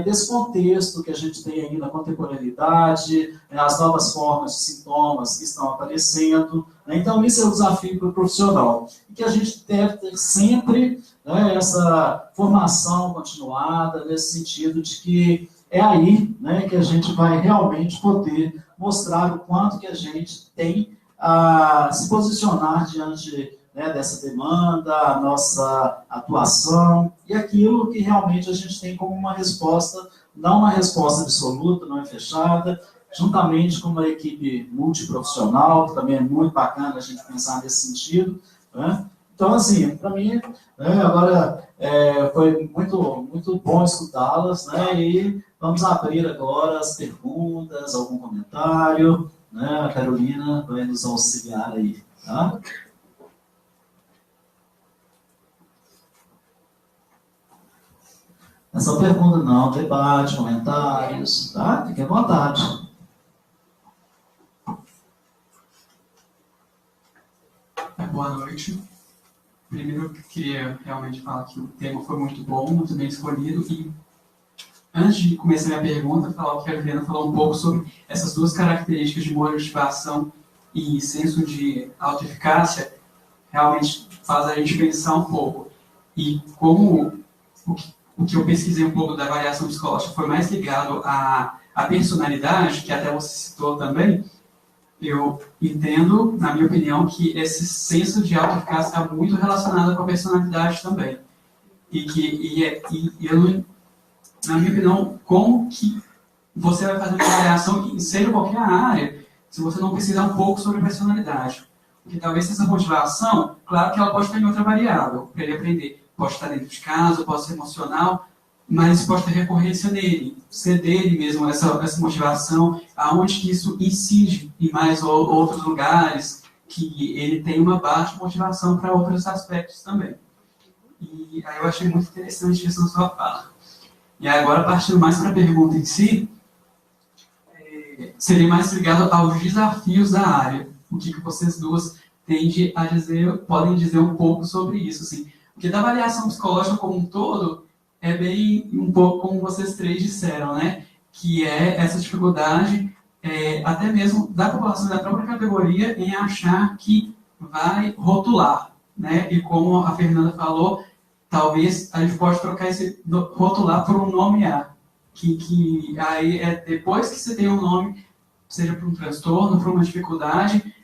desse contexto que a gente tem aí na contemporaneidade, as novas formas de sintomas que estão aparecendo, né? Então, isso é um desafio para o profissional. E que a gente deve ter sempre, né, essa formação continuada, nesse sentido de que é aí, né, que a gente vai realmente poder mostrar o quanto que a gente tem a se posicionar diante, né, dessa demanda, a nossa atuação e aquilo que realmente a gente tem como uma resposta, não uma resposta absoluta, não é fechada, juntamente com uma equipe multiprofissional, que também é muito bacana a gente pensar nesse sentido, né? Então, assim, para mim, né, agora foi muito, muito bom escutá-las, né, e vamos abrir agora as perguntas, algum comentário, né, a Carolina vai nos auxiliar aí, tá? Essa pergunta não, debate, comentários, tá? Fique à vontade. Boa noite. Primeiro, eu queria realmente falar que o tema foi muito bom, muito bem escolhido. E antes de começar a minha pergunta, falar o que a Juliana falou um pouco sobre essas duas características de motivação e senso de autoeficácia, realmente faz a gente pensar um pouco. E como o que eu pesquisei um pouco da avaliação psicológica foi mais ligado à personalidade, que até você citou também, eu entendo, na minha opinião, que esse senso de autoeficácia está muito relacionado com a personalidade também. Na minha opinião, como que você vai fazer uma avaliação em seja qualquer área, se você não pesquisar um pouco sobre a personalidade? Porque talvez essa motivação, claro que ela pode estar em outra variável, para ele aprender. Pode estar dentro de casa, pode ser emocional, mas pode ter recorrência nele, ser dele mesmo essa motivação, aonde que isso incide em mais outros lugares, que ele tem uma baixa motivação para outros aspectos também. E aí eu achei muito interessante isso na sua fala. E agora, partindo mais para a pergunta em si, seria mais ligado aos desafios da área. O que vocês duas tendem a dizer, podem dizer um pouco sobre isso, assim. Porque da avaliação psicológica como um todo, é bem um pouco como vocês três disseram, né? Que é essa dificuldade, até mesmo da população da própria categoria, em achar que vai rotular, né? E como a Fernanda falou, talvez a gente pode trocar esse rotular por um nomear. Que aí depois que você tem um nome, seja para um transtorno, para uma dificuldade,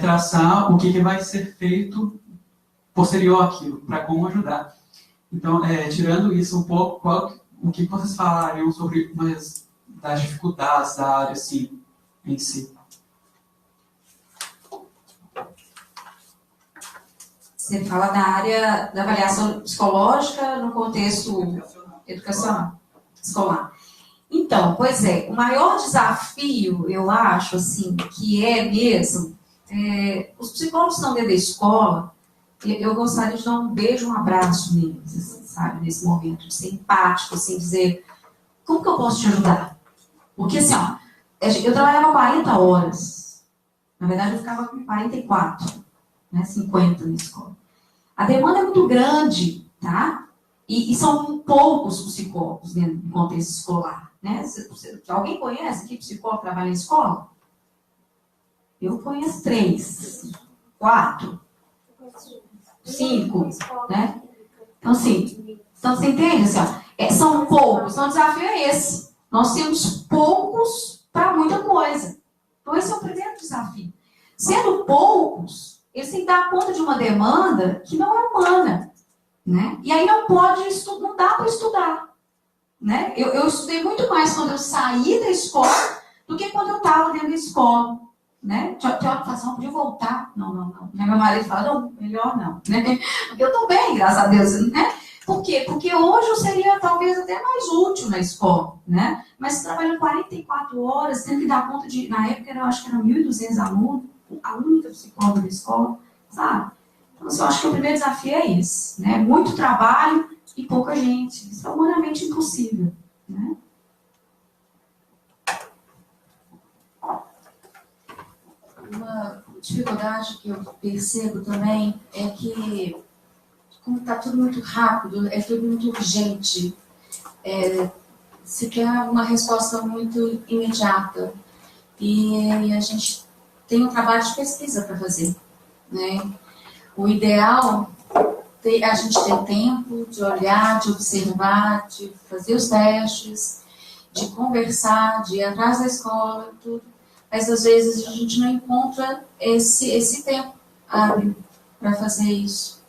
traçar o que vai ser feito posterior àquilo, para como ajudar. Então, tirando isso um pouco, o que vocês falariam sobre umas das dificuldades da área assim, em si? Você fala da área da avaliação psicológica no contexto educacional, escolar. Então, pois o maior desafio, eu acho, assim, que é mesmo, os psicólogos que estão dentro da escola, eu gostaria de dar um beijo, um abraço neles, assim, sabe, nesse momento, de ser empático, assim, dizer, como que eu posso te ajudar? Porque, assim, ó, eu trabalhava 40 horas, na verdade eu ficava com 44, né, 50 na escola. A demanda é muito grande, tá? E são poucos psicólogos dentro do contexto escolar, né? Alguém conhece aqui psicólogo que trabalha em escola? Eu conheço 3, 4. 5, né? Então, assim, você entende? Assim, ó, são poucos, então o desafio é esse. Nós temos poucos para muita coisa. Então, esse é o primeiro desafio. Sendo poucos, eles têm que dar conta de uma demanda que não é humana, né? E aí não dá para estudar, né? Eu estudei muito mais quando eu saí da escola do que quando eu estava dentro da escola, né? Tinha hora que eu falava, podia voltar? Não. Meu marido fala, não, melhor não, né? Porque eu estou bem, graças a Deus, né? Por quê? Porque hoje eu seria talvez até mais útil na escola, né? Mas trabalhando 44 horas, tendo que dar conta de, na época eu acho que eram 1.200 alunos, a única psicóloga da escola, sabe? Então, assim, eu acho que o primeiro desafio é esse, né? Muito trabalho e pouca gente. Isso é humanamente impossível, né? Uma dificuldade que eu percebo também é que, como está tudo muito rápido, é tudo muito urgente, se quer uma resposta muito imediata. E a gente tem um trabalho de pesquisa para fazer, né? O ideal é a gente ter tempo de olhar, de observar, de fazer os testes, de conversar, de ir atrás da escola, tudo. Mas às vezes a gente não encontra esse tempo hábil para fazer isso.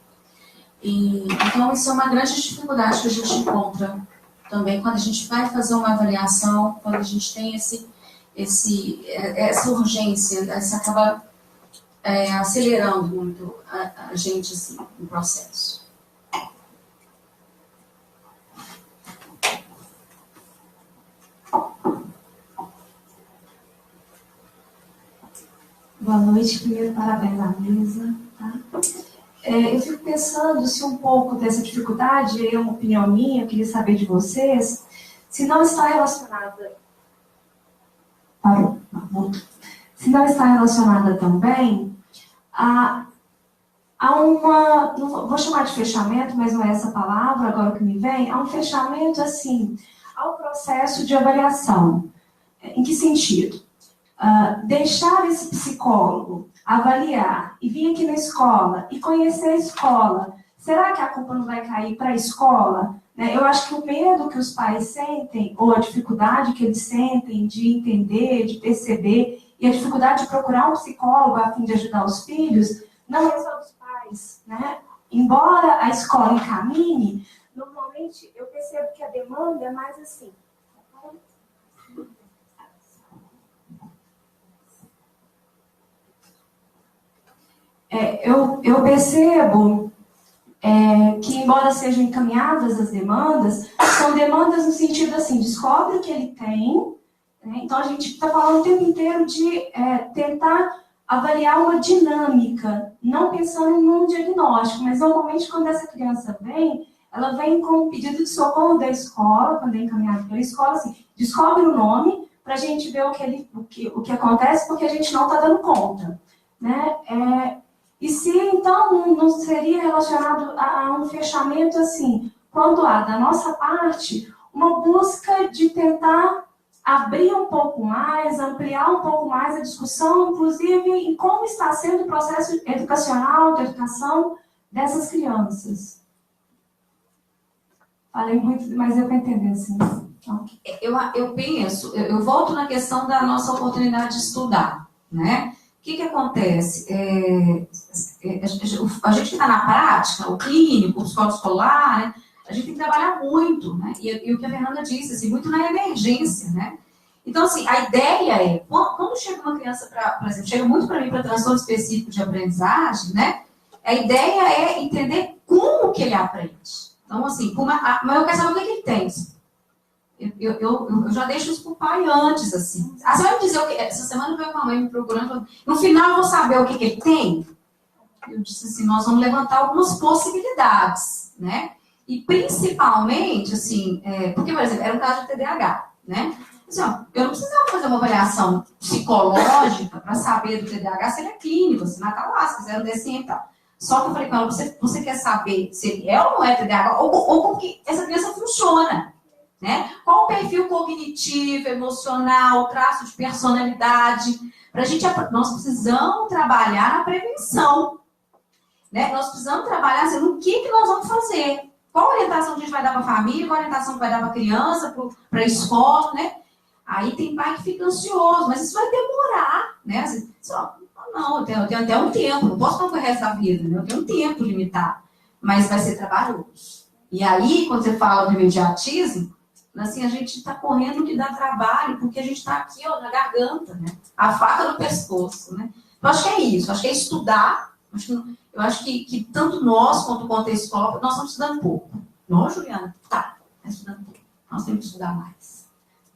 Então isso é uma grande dificuldade que a gente encontra também quando a gente vai fazer uma avaliação, quando a gente tem essa urgência, isso acaba acelerando muito a gente assim, no processo. Boa noite, primeiro parabéns à mesa. Tá? Eu fico pensando se um pouco dessa dificuldade, é uma opinião minha, eu queria saber de vocês, se não está relacionada... Se não está relacionada também a uma... Não vou chamar de fechamento, mas não é essa palavra agora que me vem, a um fechamento, assim, ao processo de avaliação. Em que sentido? Deixar esse psicólogo avaliar e vir aqui na escola e conhecer a escola, será que a culpa não vai cair para a escola? Eu acho que o medo que os pais sentem, ou a dificuldade que eles sentem de entender, de perceber, e a dificuldade de procurar um psicólogo a fim de ajudar os filhos, não é só dos pais, né? Embora a escola encaminhe, normalmente eu percebo que a demanda é mais assim. Eu percebo que, embora sejam encaminhadas as demandas, são demandas no sentido assim, descobre o que ele tem, né? Então a gente está falando o tempo inteiro de tentar avaliar uma dinâmica, não pensando num diagnóstico, mas normalmente quando essa criança vem, ela vem com um pedido de socorro da escola, quando é encaminhada pela escola, assim, descobre o nome para a gente ver o que acontece, porque a gente não está dando conta, né? E se, então, não seria relacionado a um fechamento, assim, quando há, da nossa parte, uma busca de tentar abrir um pouco mais, ampliar um pouco mais a discussão, inclusive, em como está sendo o processo educacional, de educação dessas crianças. Falei muito, mas eu estou entendendo, assim. Então, eu penso, eu volto na questão da nossa oportunidade de estudar, né? O que acontece? A gente que está na prática, o clínico, o psicólogo escolar, né? A gente tem que trabalhar muito, né? E o que a Fernanda disse, assim, muito na emergência, né? Então, assim, a ideia é, quando chega uma criança, por exemplo, chega muito para mim para transtorno específico de aprendizagem, né? A ideia é entender como que ele aprende. Então, assim, mas eu quero saber o que ele tem. Eu já deixo isso pro pai antes, assim. Você vai me dizer o que... Essa semana veio uma mãe me procurando, no final eu vou saber o que ele tem? Eu disse assim, nós vamos levantar algumas possibilidades, né? E principalmente, assim, porque, por exemplo, era um caso de TDAH, né? Assim, ó, eu não precisava fazer uma avaliação psicológica para saber do TDAH se ele é clínico, se não tá lá, se quiser um DSM e tal. Só que eu falei com ela, você quer saber se ele é ou não é TDAH, ou como que essa criança funciona, né? Qual o perfil cognitivo, emocional, traço de personalidade. Nós precisamos trabalhar na prevenção, né? Nós precisamos trabalhar assim, no que nós vamos fazer. Qual orientação que a gente vai dar para a família, qual orientação que vai dar para a criança, para a escola, né? Aí tem pai que fica ansioso, mas isso vai demorar, né? Assim, Não, eu tenho até um tempo, não posso fazer o resto da vida, né? Eu tenho um tempo limitado, mas vai ser trabalhoso. E aí, quando você fala do imediatismo, assim, a gente está correndo que dá trabalho, porque a gente está aqui, ó, na garganta, né? A faca no pescoço, né? Eu acho que é isso, acho que é estudar. Eu acho que tanto nós quanto o contexto escola, nós estamos estudando pouco. Não, Juliana? Tá, estudando pouco. Nós temos que estudar mais,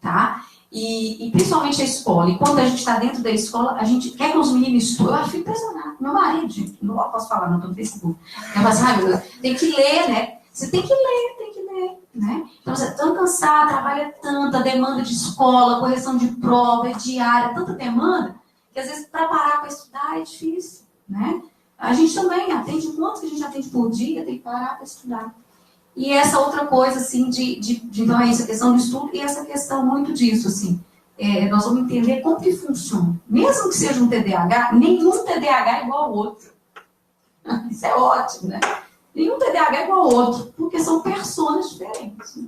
tá? E principalmente a escola. E quando a gente está dentro da escola, a gente quer que os meninos estudem. Eu acho impressionante. Meu marido, gente, não posso falar, não estou no Facebook. Eu falo assim, ai, meu Deus, tem que ler, né? Você tem que ler, né? Então você é tão cansado, trabalha tanta demanda de escola, correção de prova, diária, tanta demanda, que às vezes para parar para estudar é difícil, né? A gente também atende, quantos que a gente atende por dia, tem que parar para estudar. E essa outra coisa, assim, então é isso, a questão do estudo e essa questão muito disso, assim, nós vamos entender como que funciona. Mesmo que seja um TDAH, nenhum TDAH é igual ao outro. Isso é ótimo, né? Nenhum TDAH é igual ao outro, porque são personas diferentes.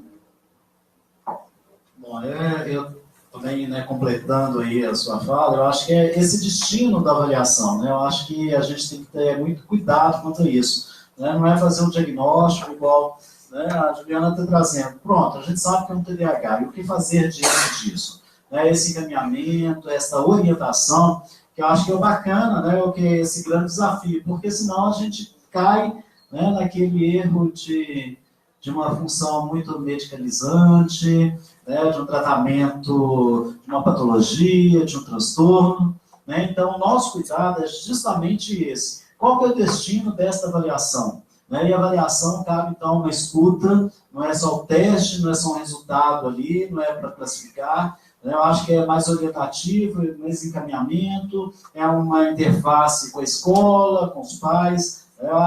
Bom, eu também, né, completando aí a sua fala, eu acho que é esse destino da avaliação, né? Eu acho que a gente tem que ter muito cuidado quanto a isso, né? Não é fazer um diagnóstico igual, né, a Juliana está trazendo. Pronto, a gente sabe que é um TDAH, e o que fazer diante disso? Né? Esse encaminhamento, essa orientação, que eu acho que é o bacana, né? O que é esse grande desafio, porque senão a gente cai, né, naquele erro de uma função muito medicalizante, né, de um tratamento de uma patologia, de um transtorno, né? Então, o nosso cuidado é justamente esse. Qual que é o destino desta avaliação? Né? E a avaliação cabe, então, uma escuta, não é só o teste, não é só um resultado ali, não é para classificar. Né? Eu acho que é mais orientativo, mais encaminhamento, é uma interface com a escola, com os pais.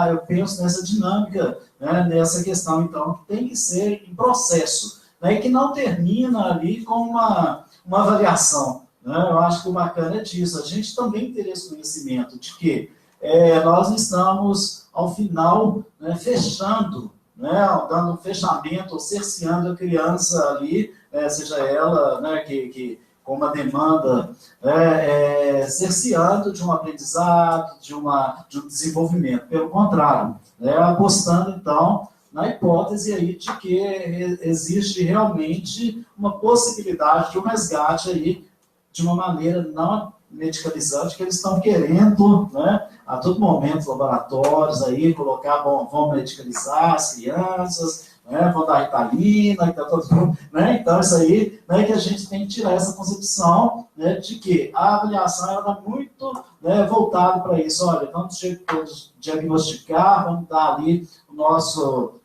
Eu penso nessa dinâmica, né, nessa questão, então, que tem que ser em processo, né, e que não termina ali com uma avaliação. Né? Eu acho que o bacana é disso, a gente também ter esse conhecimento de que nós estamos, ao final, né, fechando, né, dando um fechamento, ou cerceando a criança ali, seja ela, né, que com uma demanda, cerceando de um aprendizado, de um desenvolvimento. Pelo contrário, apostando, então, na hipótese aí de que existe realmente uma possibilidade de um resgate aí, de uma maneira não medicalizante, que eles estão querendo, né, a todo momento, laboratórios aí, colocar, vão medicalizar as crianças, né, vão dar Ritalina, né? Então isso aí, né, que a gente tem que tirar essa concepção, né, de que a avaliação está muito, né, voltada para isso. Olha, vamos diagnosticar, vamos dar ali o nosso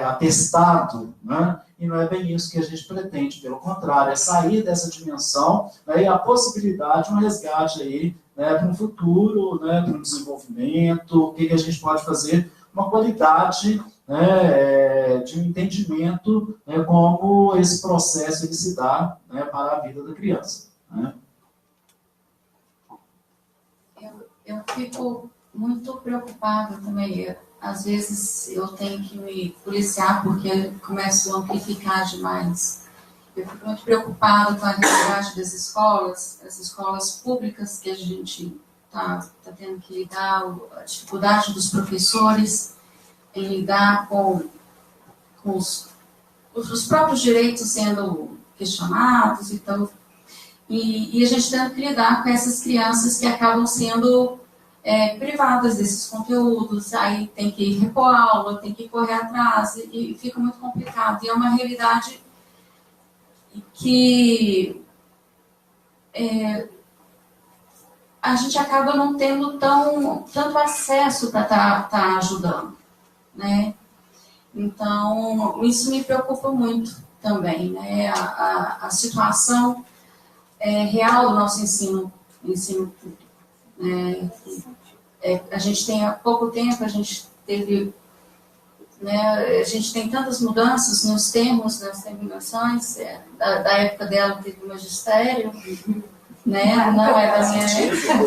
atestado, né? E não é bem isso que a gente pretende, pelo contrário, é sair dessa dimensão, né, e a possibilidade de um resgate aí, né, para um futuro, né, para um desenvolvimento, o que a gente pode fazer, uma qualidade, né, de um entendimento, né, como esse processo ele se dá, né, para a vida da criança. Né? Eu fico muito preocupada também. Às vezes eu tenho que me policiar porque começo a amplificar demais. Eu fico muito preocupada com a realidade das escolas, as escolas públicas que a gente está tendo que lidar, a dificuldade dos professores em lidar com os próprios direitos sendo questionados e a gente tem que lidar com essas crianças que acabam sendo privadas desses conteúdos, aí tem que repor aula, tem que correr atrás e fica muito complicado. E é uma realidade que a gente acaba não tendo tanto acesso para tá ajudando, né? Então, isso me preocupa muito também, né? A situação real do nosso ensino público. A gente tem há pouco tempo, a gente teve, né, a gente tem tantas mudanças nos termos, nas terminações, da época dela teve o magistério, né? Não é da minha científico.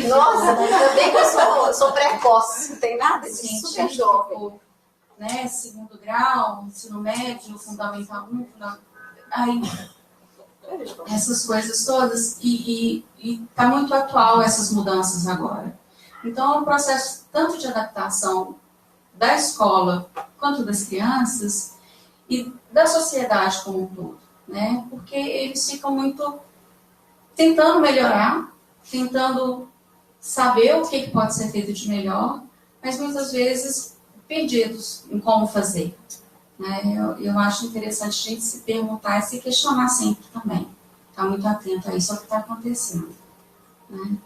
Nossa, ainda bem que eu sou precoce, não tem nada de super jovem. Né, segundo grau, ensino médio, fundamental 1, aí essas coisas todas, e está muito atual essas mudanças agora. Então, é um processo tanto de adaptação da escola, quanto das crianças, e da sociedade como um todo, né? Porque eles ficam muito tentando melhorar, tentando saber o que pode ser feito de melhor, mas muitas vezes perdidos em como fazer. Né? Eu acho interessante a gente se perguntar e se questionar sempre também. Estar muito atento a isso, ao que está acontecendo. Né?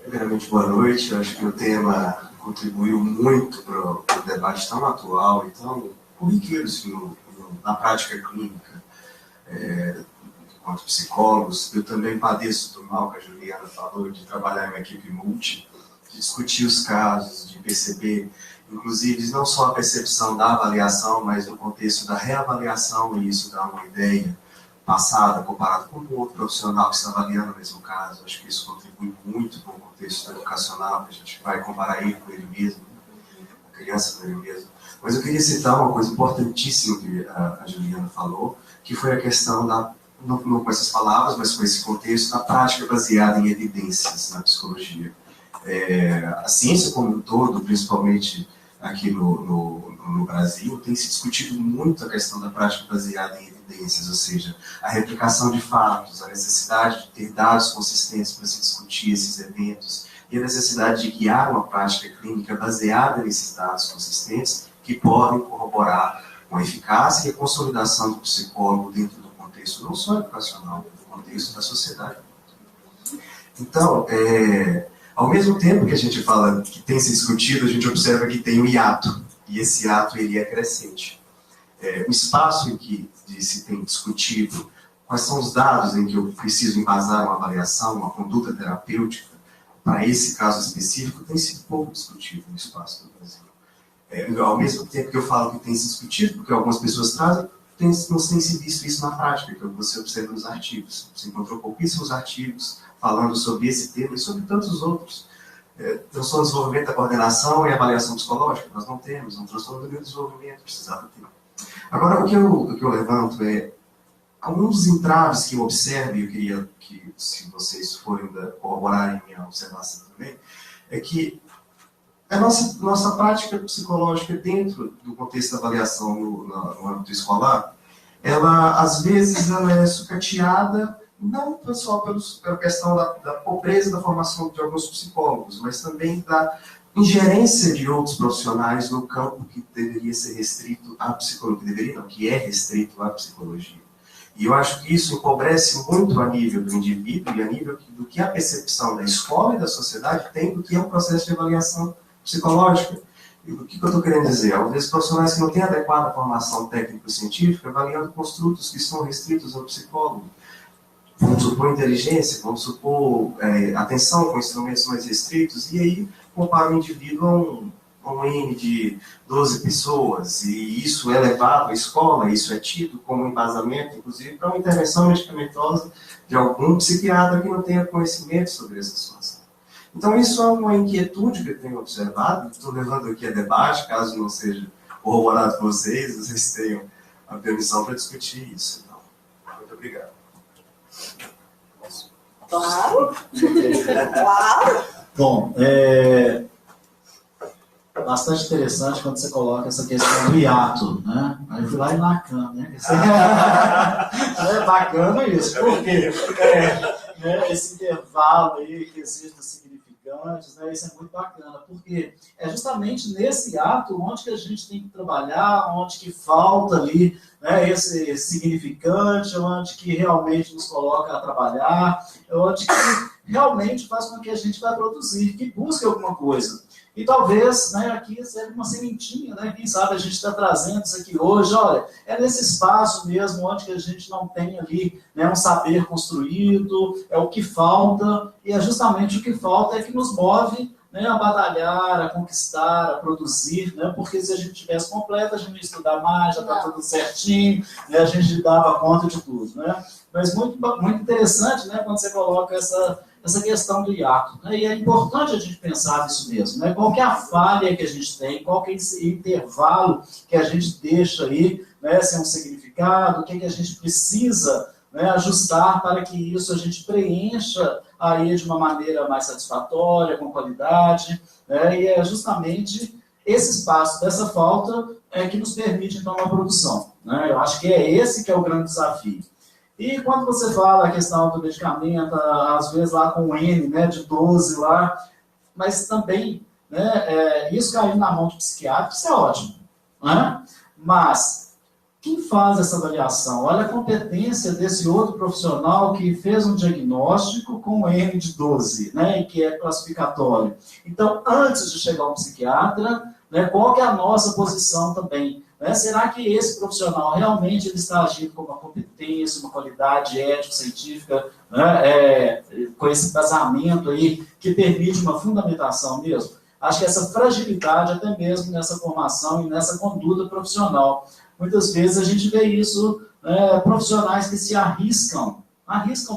Primeiramente, boa noite. Eu acho que o tema contribuiu muito para o debate tão atual e tão corriqueiro assim, na prática clínica. Enquanto psicólogos, eu também padeço do mal que a Juliana falou, de trabalhar em uma equipe multi, de discutir os casos, de perceber, inclusive, não só a percepção da avaliação, mas no contexto da reavaliação, e isso dá uma ideia passada, comparado com um outro profissional que está avaliando o mesmo caso. Acho que isso contribui muito com o contexto educacional, que a gente vai comparar ele com ele mesmo, a criança com ele mesmo. Mas eu queria citar uma coisa importantíssima que a Juliana falou, que foi a questão da, não com essas palavras, mas com esse contexto, da prática baseada em evidências na psicologia. A ciência como um todo, principalmente aqui no Brasil, tem se discutido muito a questão da prática baseada em evidências, ou seja, a replicação de fatos, a necessidade de ter dados consistentes para se discutir esses eventos e a necessidade de guiar uma prática clínica baseada nesses dados consistentes que podem corroborar com a eficácia e a consolidação do psicólogo dentro do contexto não só educacional, mas do contexto da sociedade. Então, ao mesmo tempo que a gente fala que tem se discutido, a gente observa que tem um hiato, e esse hiato ele é crescente. O espaço em que se tem discutido quais são os dados em que eu preciso embasar uma avaliação, uma conduta terapêutica, para esse caso específico, tem sido pouco discutido no espaço do Brasil. Ao mesmo tempo que eu falo que tem se discutido, porque algumas pessoas trazem, não tem se visto isso na prática, que você observa nos artigos. Você encontrou pouquíssimos artigos falando sobre esse tema e sobre tantos outros. Transtorno de desenvolvimento da coordenação e avaliação psicológica, nós não temos. Um transtorno do desenvolvimento, precisava ter. Agora, o que eu levanto é alguns dos entraves que eu observo, e eu queria que, se vocês forem corroborarem minha observação também, é que a nossa prática psicológica dentro do contexto da avaliação no âmbito escolar, ela, às vezes, ela é sucateada não só pela questão da pobreza da formação de alguns psicólogos, mas também da ingerência de outros profissionais no campo que deveria ser restrito à psicologia, que é restrito à psicologia. E eu acho que isso empobrece muito a nível do indivíduo e a nível do que a percepção da escola e da sociedade tem do que é um processo de avaliação psicológica. E o que eu estou querendo dizer? Às vezes, profissionais que não têm adequada formação técnico-científica avaliando construtos que são restritos ao psicólogo. Vamos supor inteligência, vamos supor atenção com instrumentos mais restritos, e aí compara o indivíduo a um N de 12 pessoas, e isso é levado à escola, isso é tido como embasamento, inclusive, para uma intervenção medicamentosa de algum psiquiatra que não tenha conhecimento sobre essa situação. Então, isso é uma inquietude que eu tenho observado, estou levando aqui a debate, caso não seja corroborado por vocês tenham a permissão para discutir isso. Então, muito obrigado. Claro. Claro. Bom, bastante interessante quando você coloca essa questão do hiato, né? Aí eu fui lá em Lacan, né? É bacana isso, porque esse intervalo aí que existe significantes, né? Isso é muito bacana, porque é justamente nesse ato onde que a gente tem que trabalhar, onde que falta ali, né, esse significante, onde que realmente nos coloca a trabalhar, onde que realmente faz com que a gente vai produzir, que busque alguma coisa. E talvez, né, aqui seja uma sementinha, né, quem sabe a gente está trazendo isso aqui hoje, olha, é nesse espaço mesmo onde que a gente não tem ali, né, um saber construído, é o que falta, e é justamente o que falta é que nos move né, a batalhar, a conquistar, a produzir, né, porque se a gente tivesse completo, a gente ia estudar mais, já está tudo certinho, né, a gente dava conta de tudo. Né? Mas muito interessante, né, quando você coloca essa questão do hiato. Né? E é importante a gente pensar nisso mesmo. Né? Qual que é a falha que a gente tem, qual que é esse intervalo que a gente deixa aí, né, sem um significado, o que a gente precisa, né, ajustar para que isso a gente preencha aí de uma maneira mais satisfatória, com qualidade, né, e é justamente esse espaço dessa falta que nos permite, então, uma produção. Né? Eu acho que é esse que é o grande desafio. E quando você fala a questão do medicamento, às vezes lá com o N, né, de 12 lá, mas também, né, isso caindo na mão de psiquiatra, isso é ótimo. Né? Mas quem faz essa avaliação? Olha a competência desse outro profissional que fez um diagnóstico com o N de 12, né, e que é classificatório. Então, antes de chegar ao psiquiatra, né, qual que é a nossa posição também? Né? Será que esse profissional realmente ele está agindo com uma competência, uma qualidade ético-científica, né, com esse embasamento aí que permite uma fundamentação mesmo? Acho que essa fragilidade até mesmo nessa formação e nessa conduta profissional. Muitas vezes a gente vê isso, né, profissionais que se arriscam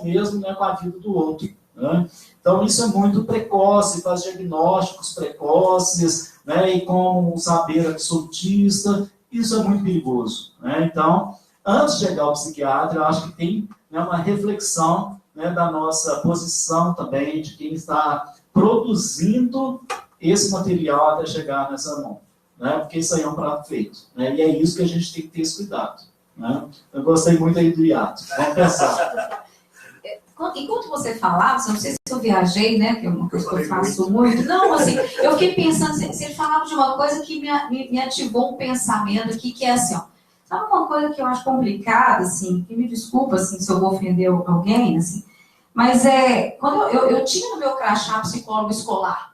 mesmo, né, com a vida do outro. Né? Então isso é muito precoce, faz diagnósticos precoces, né, e com um saber absolutista, isso é muito perigoso. Né? Então, antes de chegar ao psiquiatra, eu acho que tem, né, uma reflexão, né, da nossa posição também, de quem está produzindo esse material até chegar nessa mão. Né? Porque isso aí é um prato feito. Né? E é isso que a gente tem que ter esse cuidado. Né? Eu gostei muito aí do hiato. Vamos pensar. Enquanto você falava, não sei se eu viajei, né? Que é uma coisa que eu faço muito. Não, assim, eu fiquei pensando, você falava de uma coisa que me ativou um pensamento aqui, que é assim, ó. Sabe uma coisa que eu acho complicada, assim, que me desculpa, assim, se eu vou ofender alguém, assim, mas quando eu tinha no meu crachá psicólogo escolar,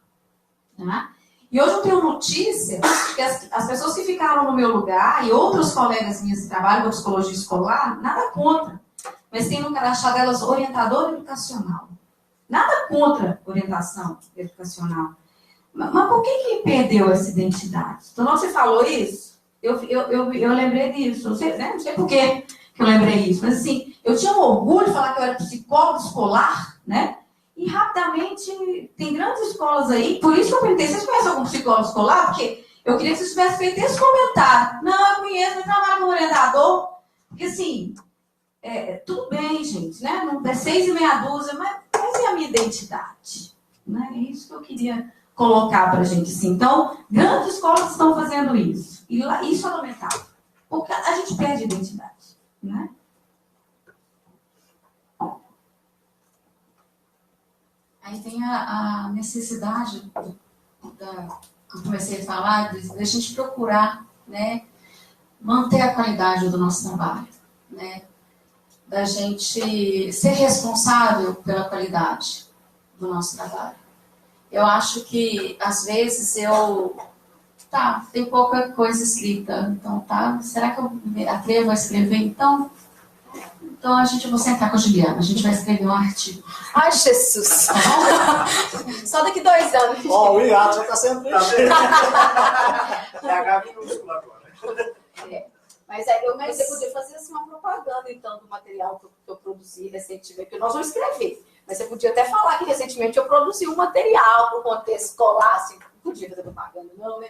né? E hoje eu tenho notícia que as pessoas que ficaram no meu lugar e outros colegas minhas que trabalham com psicologia escolar, nada contra, mas tem no crachá delas orientador educacional. Nada contra orientação educacional. Mas por que perdeu essa identidade? Então, você falou isso, eu lembrei disso. Não sei por que eu lembrei isso, mas assim, eu tinha um orgulho de falar que eu era psicólogo escolar, né? E rapidamente, tem grandes escolas aí, por isso que eu perguntei, vocês conhecem algum psicólogo escolar? Porque eu queria que vocês tivessem feito esse comentário. Não, eu conheço, eu trabalho como orientador. Porque assim, tudo bem, gente, né? Não é 6 e meia dúzia, mas é a minha identidade. Né? É isso que eu queria colocar pra gente, assim. Então, grandes escolas estão fazendo isso. E isso é lamentável. Porque a gente perde identidade, né? Aí tem a necessidade que eu comecei a falar, de a gente procurar, né, manter a qualidade do nosso trabalho, né, da gente ser responsável pela qualidade do nosso trabalho. Eu acho que, às vezes, tem pouca coisa escrita, então, será que eu atrevo a escrever? Então a gente vai sentar com a Juliana, a gente vai escrever um artigo. Ai, Jesus! Só daqui 2 anos. O hiato já está sendo preenchido. PH minúsculo agora. Mas você podia fazer assim, uma propaganda, então, do material que eu produzi recentemente, porque nós vamos escrever. Mas você podia até falar que recentemente eu produzi um material para o contexto escolar, assim, podia fazer propaganda, não, né?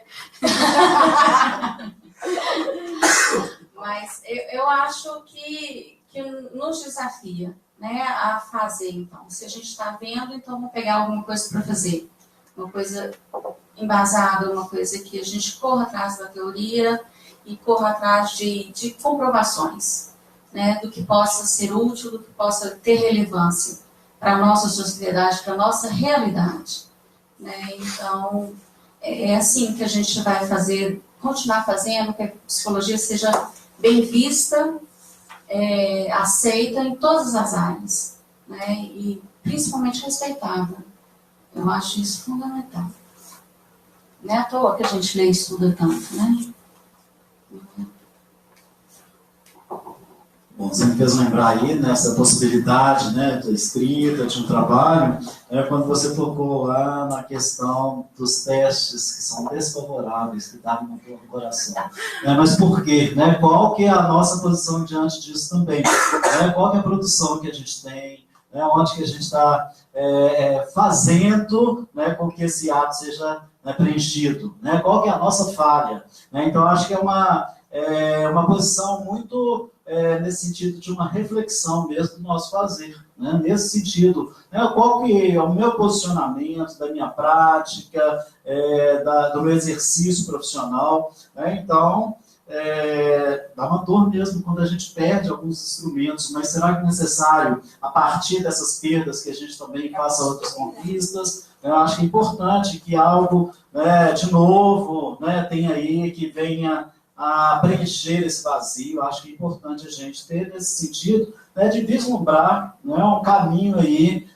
Mas eu acho que nos desafia, né, a fazer, então. Se a gente está vendo, então vamos pegar alguma coisa para fazer. Uma coisa embasada, uma coisa que a gente corra atrás da teoria e corra atrás de comprovações, né, do que possa ser útil, do que possa ter relevância para a nossa sociedade, para a nossa realidade. Né? Então, é assim que a gente vai continuar fazendo, que a psicologia seja bem vista, aceita em todas as áreas, né? E principalmente respeitada. Eu acho isso fundamental. Não é à toa que a gente lê e estuda tanto, né? Bom, você me fez lembrar aí nessa possibilidade, né, da escrita, de um trabalho, quando você tocou lá na questão dos testes que são desfavoráveis, que dá no coração. Mas por quê? Qual que é a nossa posição diante disso também? Qual que é a produção que a gente tem? Onde que a gente está fazendo, com que esse ato seja preenchido? Qual que é a nossa falha? Então, acho que é uma posição muito nesse sentido de uma reflexão mesmo do nosso fazer, nesse sentido, qual que é o meu posicionamento, da minha prática, do meu exercício profissional, então, dá uma dor mesmo quando a gente perde alguns instrumentos, mas será que é necessário, a partir dessas perdas, que a gente também faça outras conquistas? Eu acho que é importante que algo de novo tenha aí, que venha a preencher esse vazio. Acho que é importante a gente ter nesse sentido de vislumbrar um caminho aí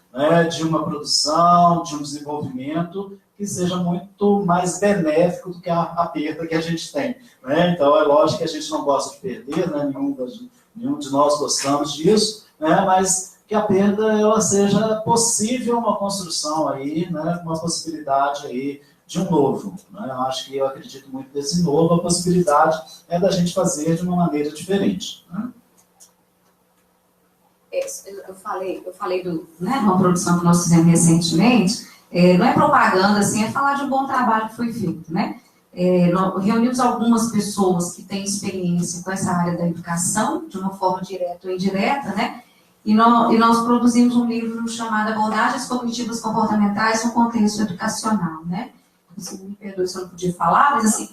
de uma produção, de um desenvolvimento que seja muito mais benéfico do que a perda que a gente tem. Então, é lógico que a gente não gosta de perder, nenhum de nós gostamos disso, mas que a perda ela seja possível uma construção aí, uma possibilidade aí de um novo. Eu acredito muito nesse novo, a possibilidade da gente fazer de uma maneira diferente. Eu falei de uma produção que nós fizemos recentemente, não é propaganda, assim, é falar de um bom trabalho que foi feito, Nós reunimos algumas pessoas que têm experiência com essa área da educação, de uma forma direta ou indireta, E nós produzimos um livro chamado Abordagens Cognitivas Comportamentais no Contexto Educacional, Assim, me perdoe se eu não podia falar, mas assim,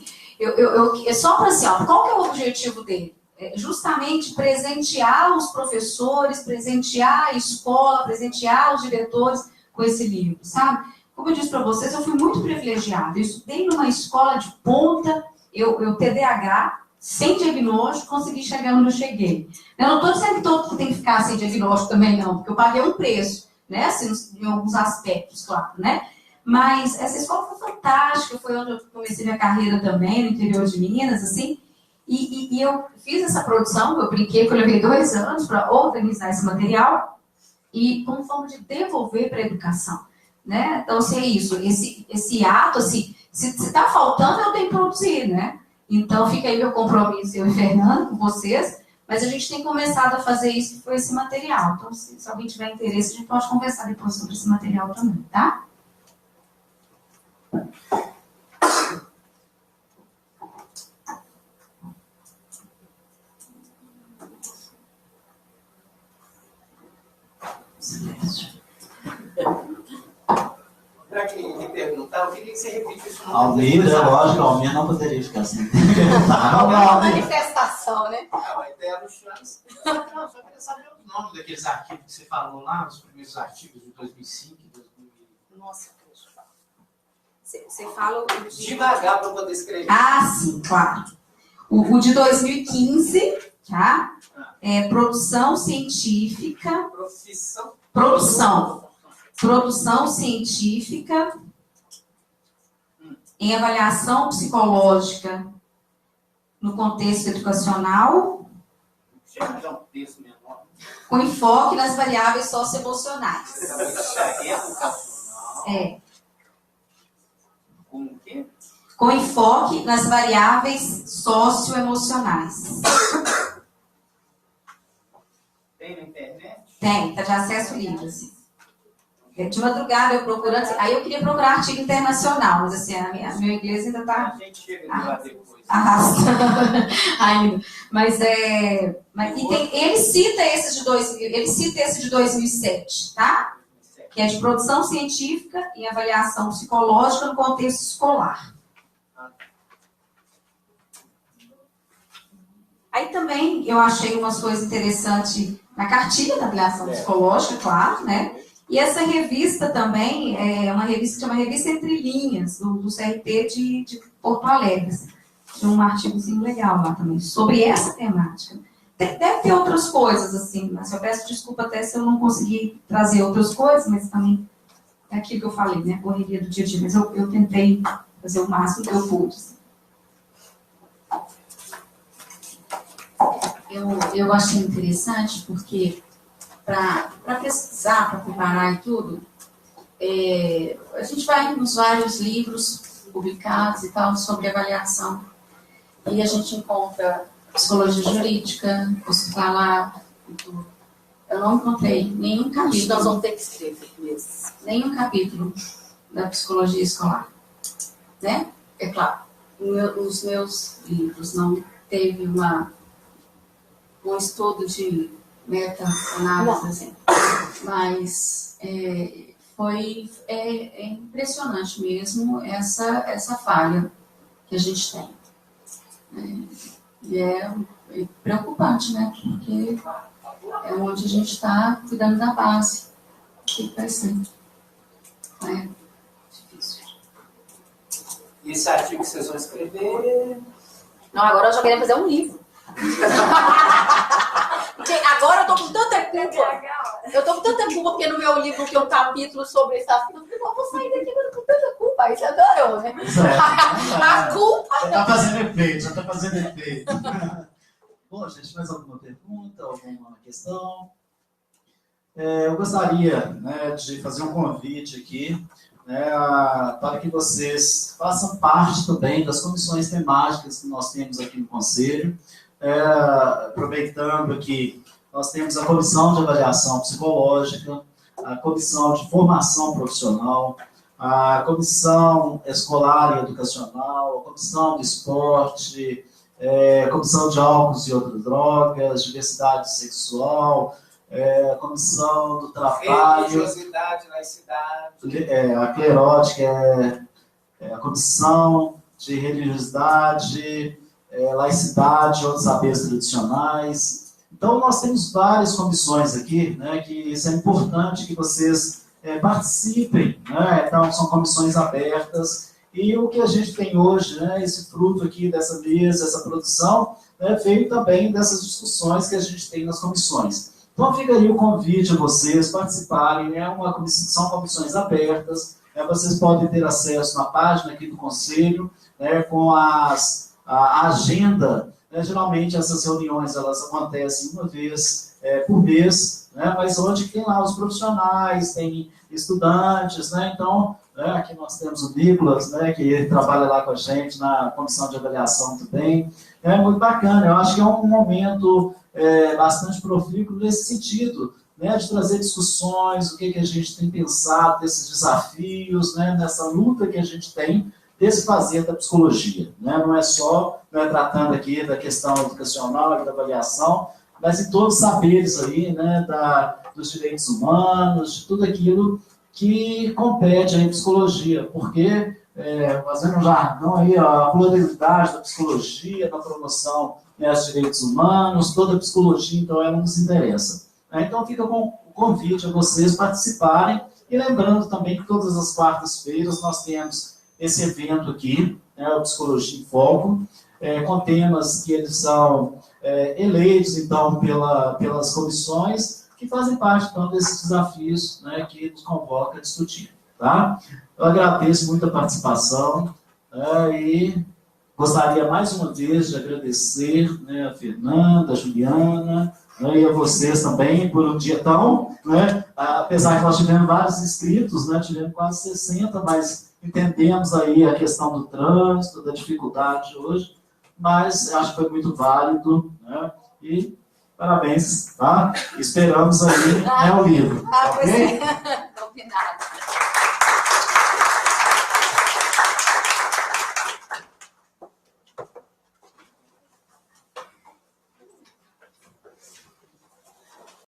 é só para assim, qual que é o objetivo dele? Justamente presentear os professores, presentear a escola, presentear os diretores com esse livro, sabe? Como eu disse para vocês, eu fui muito privilegiada. Eu estudei numa escola de ponta, eu TDAH, sem diagnóstico, consegui chegar onde eu cheguei. Eu não estou dizendo que todo mundo tem que ficar sem diagnóstico também, não, porque eu paguei um preço, assim, em alguns aspectos, claro, Mas essa escola foi fantástica, foi onde eu comecei minha carreira também, no interior de Minas, assim, e eu fiz essa produção, eu brinquei que eu levei 2 anos para organizar esse material, e como forma de devolver para a educação, Então, assim, é isso, esse ato, assim, se está faltando, eu tenho que produzir, Então, fica aí meu compromisso, eu e Fernando, com vocês, mas a gente tem começado a fazer isso, que foi esse material. Então, se alguém tiver interesse, a gente pode conversar depois sobre esse material também, tá? Para quem me perguntar, eu queria que você repita isso. Almir, lógico, Almir não poderia ficar sem uma manifestação, A ideia do chance. Não, só queria saber os nomes daqueles artigos que você falou lá, os primeiros artigos de 2005 e 2000. Nossa, você fala devagar para eu poder escrever. Ah, sim, claro. O de 2015, tá? Produção científica. Produção científica em avaliação psicológica no contexto educacional, com enfoque nas variáveis socioemocionais. Com o quê? Com enfoque nas variáveis socioemocionais. Tem na internet? Tem, tá de acesso livre, assim. De madrugada eu procurando, aí eu queria procurar artigo internacional, mas assim, meu inglês ainda tá... A gente chega lá depois. Arrastando ainda. Mas ele cita esse de 2007, tá? Que é de produção científica e avaliação psicológica no contexto escolar. Aí também eu achei umas coisas interessantes na cartilha da avaliação psicológica, claro, E essa revista também é uma revista que chama Revista Entre Linhas, do CRP de Porto Alegre. Tem um artigozinho legal lá também, sobre essa temática. Deve ter outras coisas, assim, mas eu peço desculpa até se eu não conseguir trazer outras coisas, mas também é aquilo que eu falei, a correria do dia a dia, mas eu tentei fazer o máximo que eu pude. Assim. eu achei interessante porque para pesquisar, para preparar e tudo, a gente vai nos vários livros publicados e tal sobre avaliação. E a gente encontra psicologia jurídica, hospitalar, e tudo. Eu não encontrei nenhum capítulo. Nós vamos ter que escrever mesmo. Nenhum capítulo da psicologia escolar. Né? É claro, os meus livros não teve um estudo de meta-análise, assim. Mas é impressionante mesmo essa falha que a gente tem. E é preocupante, né? Porque é onde a gente está cuidando da base. Que vai ser. É difícil. E esse artigo que vocês vão escrever... Não, agora eu já queria fazer um livro. Porque agora eu tô com tanta culpa. Eu tô com tanta culpa porque no meu livro tem um capítulo sobre esse assunto. Eu vou sair daqui com tanta culpa. Aí você adorou, né? A culpa. Já tá fazendo efeito. Bom, gente, mais alguma pergunta, alguma questão? Eu gostaria, né, de fazer um convite aqui, né, para que vocês façam parte também das comissões temáticas que nós temos aqui no Conselho. Aproveitando que nós temos a comissão de avaliação psicológica, a comissão de formação profissional, a comissão escolar e educacional, a comissão do esporte, a comissão de álcools e outras drogas, diversidade sexual, a comissão do trabalho, religiosidade, laicidade, a clerótica, a comissão de religiosidade, laicidade, outros saberes tradicionais. Então, nós temos várias comissões aqui, né, que isso é importante que vocês participem, né? Então, são comissões abertas, e o que a gente tem hoje, né, esse fruto aqui dessa mesa, essa produção, né, veio também dessas discussões que a gente tem nas comissões. Então, fica aí o convite a vocês participarem, né, são comissões abertas, vocês podem ter acesso na página aqui do Conselho, né, com a agenda. Geralmente essas reuniões elas acontecem uma vez por mês, né, mas onde tem lá os profissionais, tem estudantes, né, então, aqui nós temos o Nicolas, né, que trabalha lá com a gente na comissão de avaliação também. É muito bacana, eu acho que é um momento bastante profícuo nesse sentido, né, de trazer discussões, o que a gente tem pensado desses desafios, né, nessa luta que a gente tem desse fazer da psicologia, né? Não é só, né, tratando aqui da questão educacional e da avaliação, mas em todos os saberes aí, né, dos direitos humanos, de tudo aquilo que compete à psicologia, porque, fazendo um jargão aí, a pluralidade da psicologia, da promoção, né, aos direitos humanos, toda a psicologia, então, ela nos interessa. Então, fica com o convite a vocês participarem, e lembrando também que todas as quartas-feiras nós temos esse evento aqui, né, o Psicologia em Foco, com temas que eles são eleitos, então, pelas comissões, que fazem parte, então, desses desafios, né, que nos convoca a discutir. Tá? Eu agradeço muito a participação, e gostaria mais uma vez de agradecer, né, a Fernanda, a Juliana, né, e a vocês também por um dia tão, né, apesar que nós tivemos vários inscritos, né, tivemos quase 60, mas entendemos aí a questão do trânsito, da dificuldade hoje, mas acho que foi muito válido, né, e parabéns, tá? Esperamos aí, o livro. Ok? Combinado.